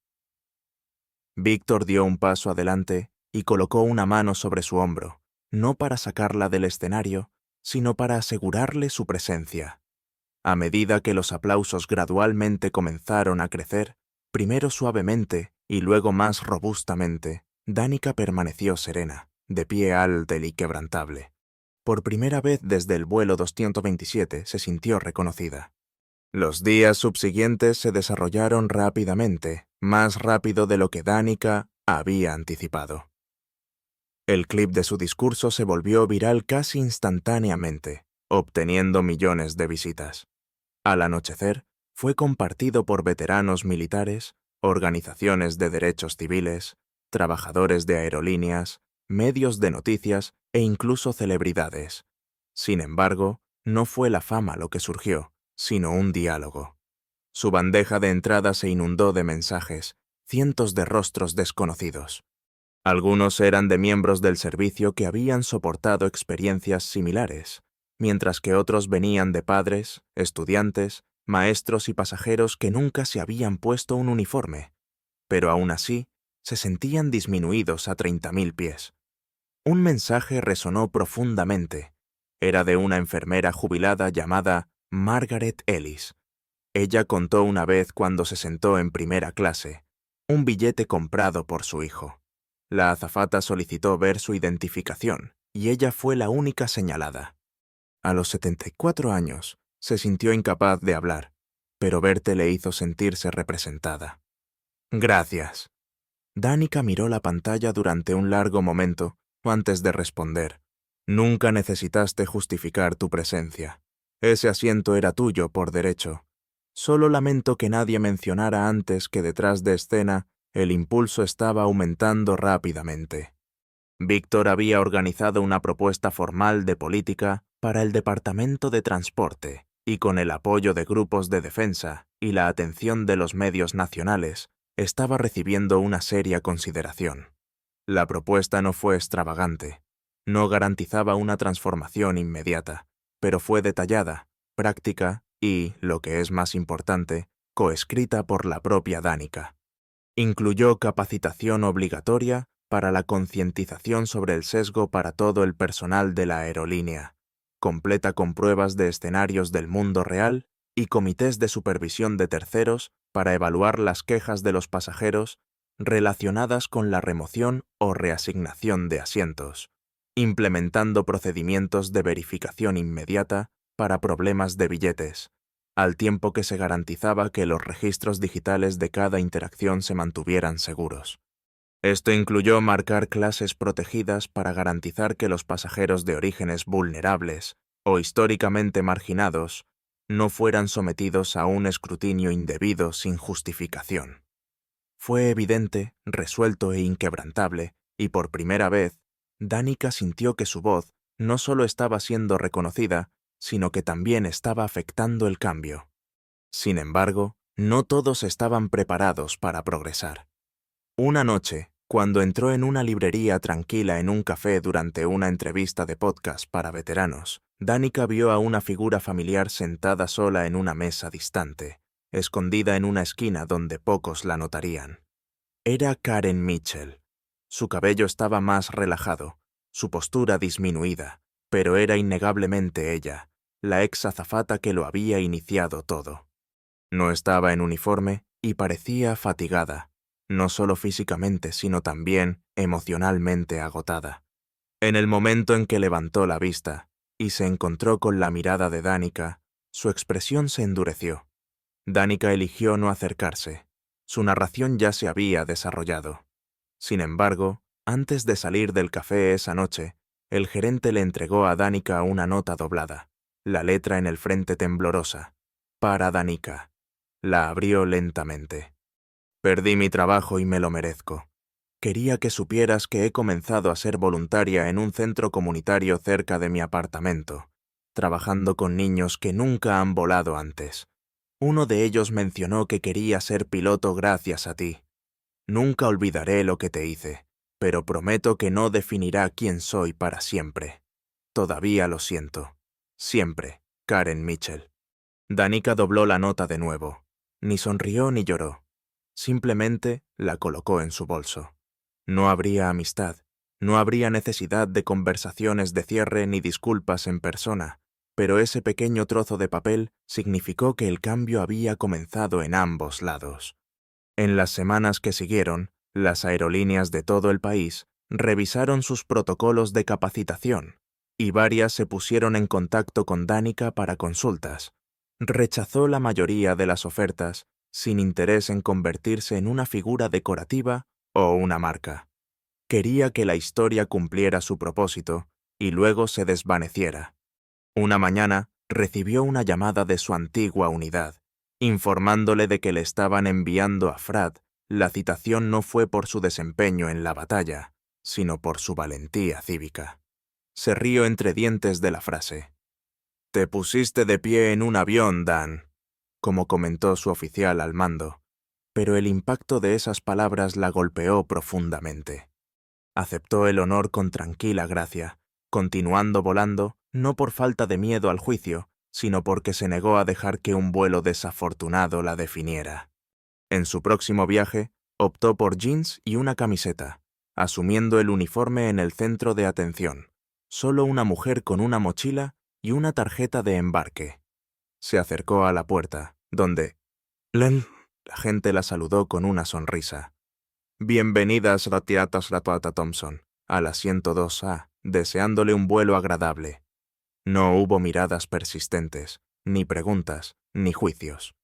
Víctor dio un paso adelante y colocó una mano sobre su hombro, no para sacarla del escenario, sino para asegurarle su presencia. A medida que los aplausos gradualmente comenzaron a crecer, primero suavemente y luego más robustamente, Danica permaneció serena, de pie alto y quebrantable. Por primera vez desde el vuelo 227 se sintió reconocida. Los días subsiguientes se desarrollaron rápidamente, más rápido de lo que Danica había anticipado. El clip de su discurso se volvió viral casi instantáneamente, obteniendo millones de visitas. Al anochecer, fue compartido por veteranos militares, organizaciones de derechos civiles, trabajadores de aerolíneas, medios de noticias e incluso celebridades. Sin embargo, no fue la fama lo que surgió, sino un diálogo. Su bandeja de entrada se inundó de mensajes, cientos de rostros desconocidos. Algunos eran de miembros del servicio que habían soportado experiencias similares, mientras que otros venían de padres, estudiantes, maestros y pasajeros que nunca se habían puesto un uniforme, pero aún así se sentían disminuidos a 30.000 pies. Un mensaje resonó profundamente. Era de una enfermera jubilada llamada Margaret Ellis. Ella contó una vez cuando se sentó en primera clase, un billete comprado por su hijo. La azafata solicitó ver su identificación, y ella fue la única señalada. A los 74 años, se sintió incapaz de hablar, pero verte le hizo sentirse representada. Gracias. Danica miró la pantalla durante un largo momento antes de responder. Nunca necesitaste justificar tu presencia. Ese asiento era tuyo por derecho. Solo lamento que nadie mencionara antes que detrás de escena el impulso estaba aumentando rápidamente. Víctor había organizado una propuesta formal de política para el Departamento de Transporte y con el apoyo de grupos de defensa y la atención de los medios nacionales, estaba recibiendo una seria consideración. La propuesta no fue extravagante, no garantizaba una transformación inmediata, pero fue detallada, práctica y, lo que es más importante, coescrita por la propia Danica. Incluyó capacitación obligatoria para la concientización sobre el sesgo para todo el personal de la aerolínea, completa con pruebas de escenarios del mundo real y comités de supervisión de terceros para evaluar las quejas de los pasajeros relacionadas con la remoción o reasignación de asientos, implementando procedimientos de verificación inmediata para problemas de billetes, al tiempo que se garantizaba que los registros digitales de cada interacción se mantuvieran seguros. Esto incluyó marcar clases protegidas para garantizar que los pasajeros de orígenes vulnerables o históricamente marginados no fueran sometidos a un escrutinio indebido sin justificación. Fue evidente, resuelto e inquebrantable, y por primera vez, Danica sintió que su voz no solo estaba siendo reconocida, sino que también estaba afectando el cambio. Sin embargo, no todos estaban preparados para progresar. Una noche, cuando entró en una librería tranquila en un café durante una entrevista de podcast para veteranos, Danica vio a una figura familiar sentada sola en una mesa distante, escondida en una esquina donde pocos la notarían. Era Karen Mitchell. Su cabello estaba más relajado, su postura disminuida, pero era innegablemente ella, la ex azafata que lo había iniciado todo. No estaba en uniforme y parecía fatigada, no solo físicamente, sino también emocionalmente agotada. En el momento en que levantó la vista y se encontró con la mirada de Danica, su expresión se endureció. Danica eligió no acercarse. Su narración ya se había desarrollado. Sin embargo, antes de salir del café esa noche, el gerente le entregó a Danica una nota doblada, la letra en el frente temblorosa. Para Danica. La abrió lentamente. Perdí mi trabajo y me lo merezco. Quería que supieras que he comenzado a ser voluntaria en un centro comunitario cerca de mi apartamento, trabajando con niños que nunca han volado antes. Uno de ellos mencionó que quería ser piloto gracias a ti. Nunca olvidaré lo que te hice, pero prometo que no definirá quién soy para siempre. Todavía lo siento. Siempre, Karen Mitchell. Danica dobló la nota de nuevo. Ni sonrió ni lloró. Simplemente la colocó en su bolso. No habría amistad, no habría necesidad de conversaciones de cierre ni disculpas en persona, pero ese pequeño trozo de papel significó que el cambio había comenzado en ambos lados. En las semanas que siguieron, las aerolíneas de todo el país revisaron sus protocolos de capacitación, y varias se pusieron en contacto con Danica para consultas. Rechazó la mayoría de las ofertas, sin interés en convertirse en una figura decorativa o una marca. Quería que la historia cumpliera su propósito y luego se desvaneciera. Una mañana recibió una llamada de su antigua unidad, informándole de que le estaban enviando a Frad. La citación no fue por su desempeño en la batalla, sino por su valentía cívica. Se rió entre dientes de la frase. «Te pusiste de pie en un avión, Dan», como comentó su oficial al mando, pero el impacto de esas palabras la golpeó profundamente. Aceptó el honor con tranquila gracia, continuando volando, no por falta de miedo al juicio, sino porque se negó a dejar que un vuelo desafortunado la definiera. En su próximo viaje, optó por jeans y una camiseta, asumiendo el uniforme en el centro de atención, solo una mujer con una mochila y una tarjeta de embarque. Se acercó a la puerta, donde la gente la saludó con una sonrisa. Bienvenidas Ratiatas Ratuata Thompson, al asiento 2A, deseándole un vuelo agradable. No hubo miradas persistentes, ni preguntas, ni juicios.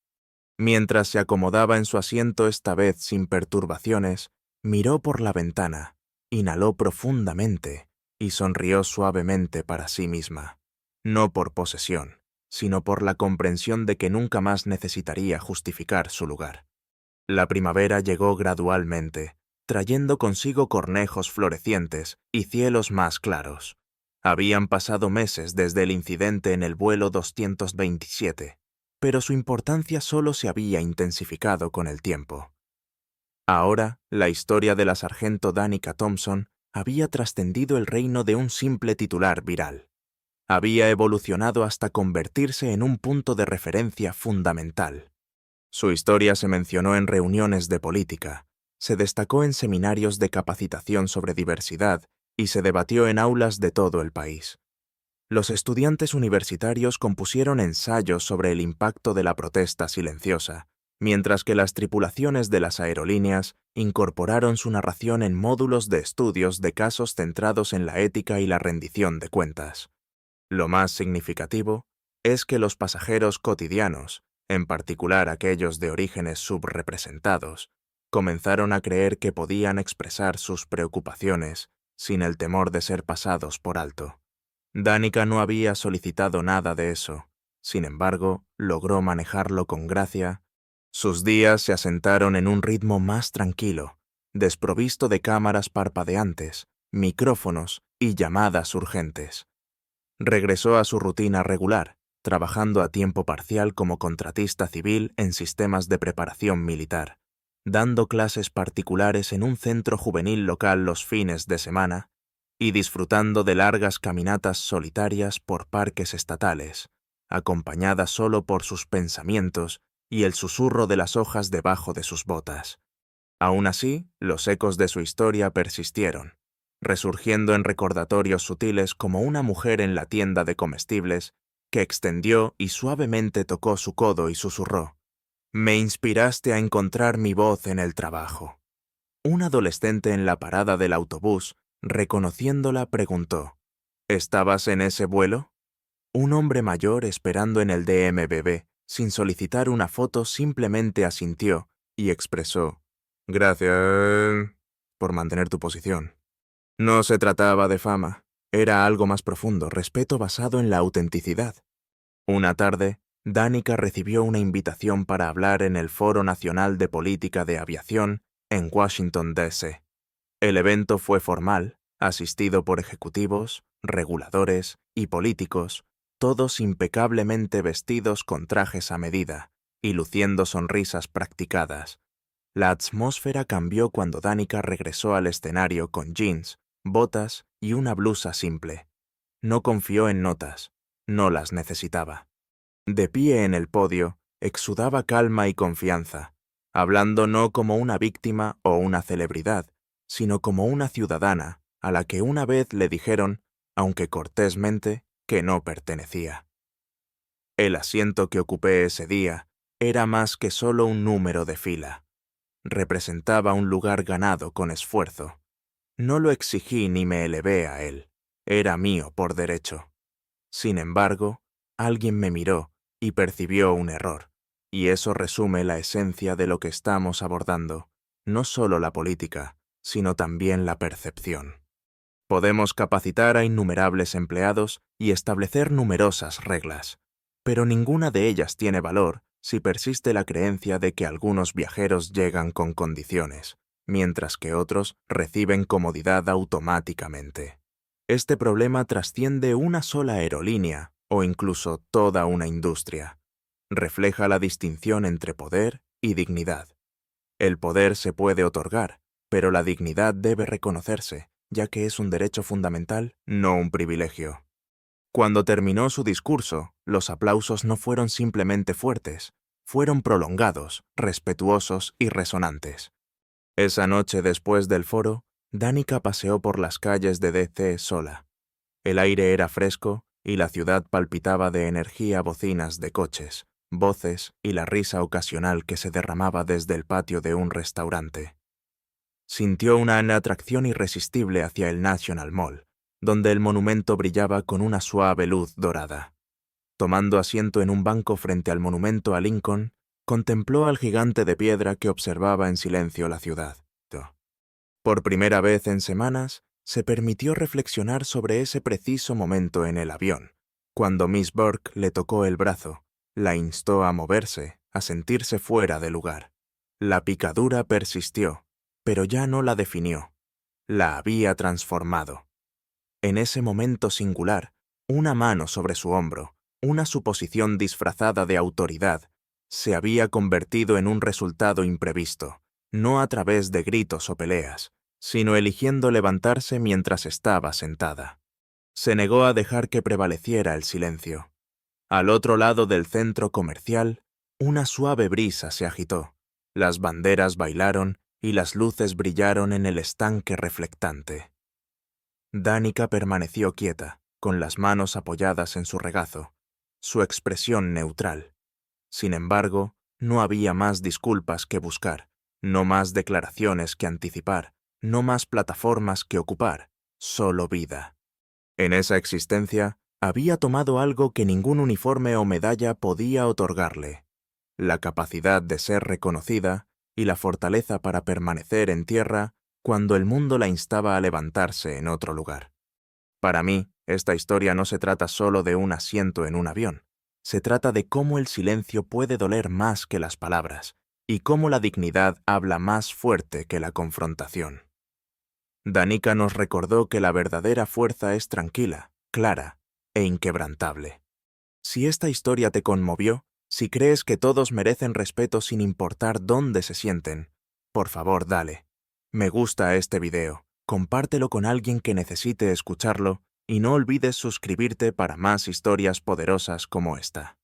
Mientras se acomodaba en su asiento esta vez sin perturbaciones, miró por la ventana, inhaló profundamente y sonrió suavemente para sí misma, no por posesión, sino por la comprensión de que nunca más necesitaría justificar su lugar. La primavera llegó gradualmente, trayendo consigo cornejos florecientes y cielos más claros. Habían pasado meses desde el incidente en el vuelo 227, pero su importancia solo se había intensificado con el tiempo. Ahora, la historia de la sargento Danica Thompson había trascendido el reino de un simple titular viral. Había evolucionado hasta convertirse en un punto de referencia fundamental. Su historia se mencionó en reuniones de política, se destacó en seminarios de capacitación sobre diversidad y se debatió en aulas de todo el país. Los estudiantes universitarios compusieron ensayos sobre el impacto de la protesta silenciosa, mientras que las tripulaciones de las aerolíneas incorporaron su narración en módulos de estudios de casos centrados en la ética y la rendición de cuentas. Lo más significativo es que los pasajeros cotidianos, en particular aquellos de orígenes subrepresentados, comenzaron a creer que podían expresar sus preocupaciones sin el temor de ser pasados por alto. Danica no había solicitado nada de eso, sin embargo, logró manejarlo con gracia. Sus días se asentaron en un ritmo más tranquilo, desprovisto de cámaras parpadeantes, micrófonos y llamadas urgentes. Regresó a su rutina regular, trabajando a tiempo parcial como contratista civil en sistemas de preparación militar, dando clases particulares en un centro juvenil local los fines de semana y disfrutando de largas caminatas solitarias por parques estatales, acompañada solo por sus pensamientos y el susurro de las hojas debajo de sus botas. Aún así, los ecos de su historia persistieron, resurgiendo en recordatorios sutiles como una mujer en la tienda de comestibles que extendió y suavemente tocó su codo y susurró: «Me inspiraste a encontrar mi voz en el trabajo». Un adolescente en la parada del autobús, reconociéndola, preguntó: «¿Estabas en ese vuelo?». Un hombre mayor esperando en el DMBB, sin solicitar una foto, simplemente asintió y expresó: «Gracias por mantener tu posición». No se trataba de fama, era algo más profundo, respeto basado en la autenticidad. Una tarde, Danica recibió una invitación para hablar en el Foro Nacional de Política de Aviación en Washington, D.C. El evento fue formal, asistido por ejecutivos, reguladores y políticos, todos impecablemente vestidos con trajes a medida y luciendo sonrisas practicadas. La atmósfera cambió cuando Danica regresó al escenario con jeans, botas y una blusa simple. No confió en notas, no las necesitaba. De pie en el podio, exudaba calma y confianza, hablando no como una víctima o una celebridad, sino como una ciudadana a la que una vez le dijeron, aunque cortésmente, que no pertenecía. El asiento que ocupé ese día era más que solo un número de fila. Representaba un lugar ganado con esfuerzo. No lo exigí ni me elevé a él. Era mío por derecho. Sin embargo, alguien me miró y percibió un error, y eso resume la esencia de lo que estamos abordando, no solo la política, sino también la percepción. Podemos capacitar a innumerables empleados y establecer numerosas reglas, pero ninguna de ellas tiene valor si persiste la creencia de que algunos viajeros llegan con condiciones, mientras que otros reciben comodidad automáticamente. Este problema trasciende una sola aerolínea o incluso toda una industria. Refleja la distinción entre poder y dignidad. El poder se puede otorgar, pero la dignidad debe reconocerse, ya que es un derecho fundamental, no un privilegio. Cuando terminó su discurso, los aplausos no fueron simplemente fuertes, fueron prolongados, respetuosos y resonantes. Esa noche después del foro, Danica paseó por las calles de D.C. sola. El aire era fresco y la ciudad palpitaba de energía a bocinas de coches, voces y la risa ocasional que se derramaba desde el patio de un restaurante. Sintió una atracción irresistible hacia el National Mall, donde el monumento brillaba con una suave luz dorada. Tomando asiento en un banco frente al monumento a Lincoln, contempló al gigante de piedra que observaba en silencio la ciudad. Por primera vez en semanas, se permitió reflexionar sobre ese preciso momento en el avión, cuando Miss Burke le tocó el brazo, la instó a moverse, a sentirse fuera de lugar. La picadura persistió, pero ya no la definió, la había transformado. En ese momento singular, una mano sobre su hombro, una suposición disfrazada de autoridad, se había convertido en un resultado imprevisto, no a través de gritos o peleas, sino eligiendo levantarse mientras estaba sentada. Se negó a dejar que prevaleciera el silencio. Al otro lado del centro comercial, una suave brisa se agitó, las banderas bailaron y las luces brillaron en el estanque reflectante. Danica permaneció quieta, con las manos apoyadas en su regazo, su expresión neutral. Sin embargo, no había más disculpas que buscar, no más declaraciones que anticipar, no más plataformas que ocupar, solo vida. En esa existencia, había tomado algo que ningún uniforme o medalla podía otorgarle: la capacidad de ser reconocida y la fortaleza para permanecer en tierra cuando el mundo la instaba a levantarse en otro lugar. Para mí, esta historia no se trata solo de un asiento en un avión. Se trata de cómo el silencio puede doler más que las palabras y cómo la dignidad habla más fuerte que la confrontación. Danica nos recordó que la verdadera fuerza es tranquila, clara e inquebrantable. Si esta historia te conmovió, si crees que todos merecen respeto sin importar dónde se sienten, por favor dale me gusta a este video, compártelo con alguien que necesite escucharlo y no olvides suscribirte para más historias poderosas como esta.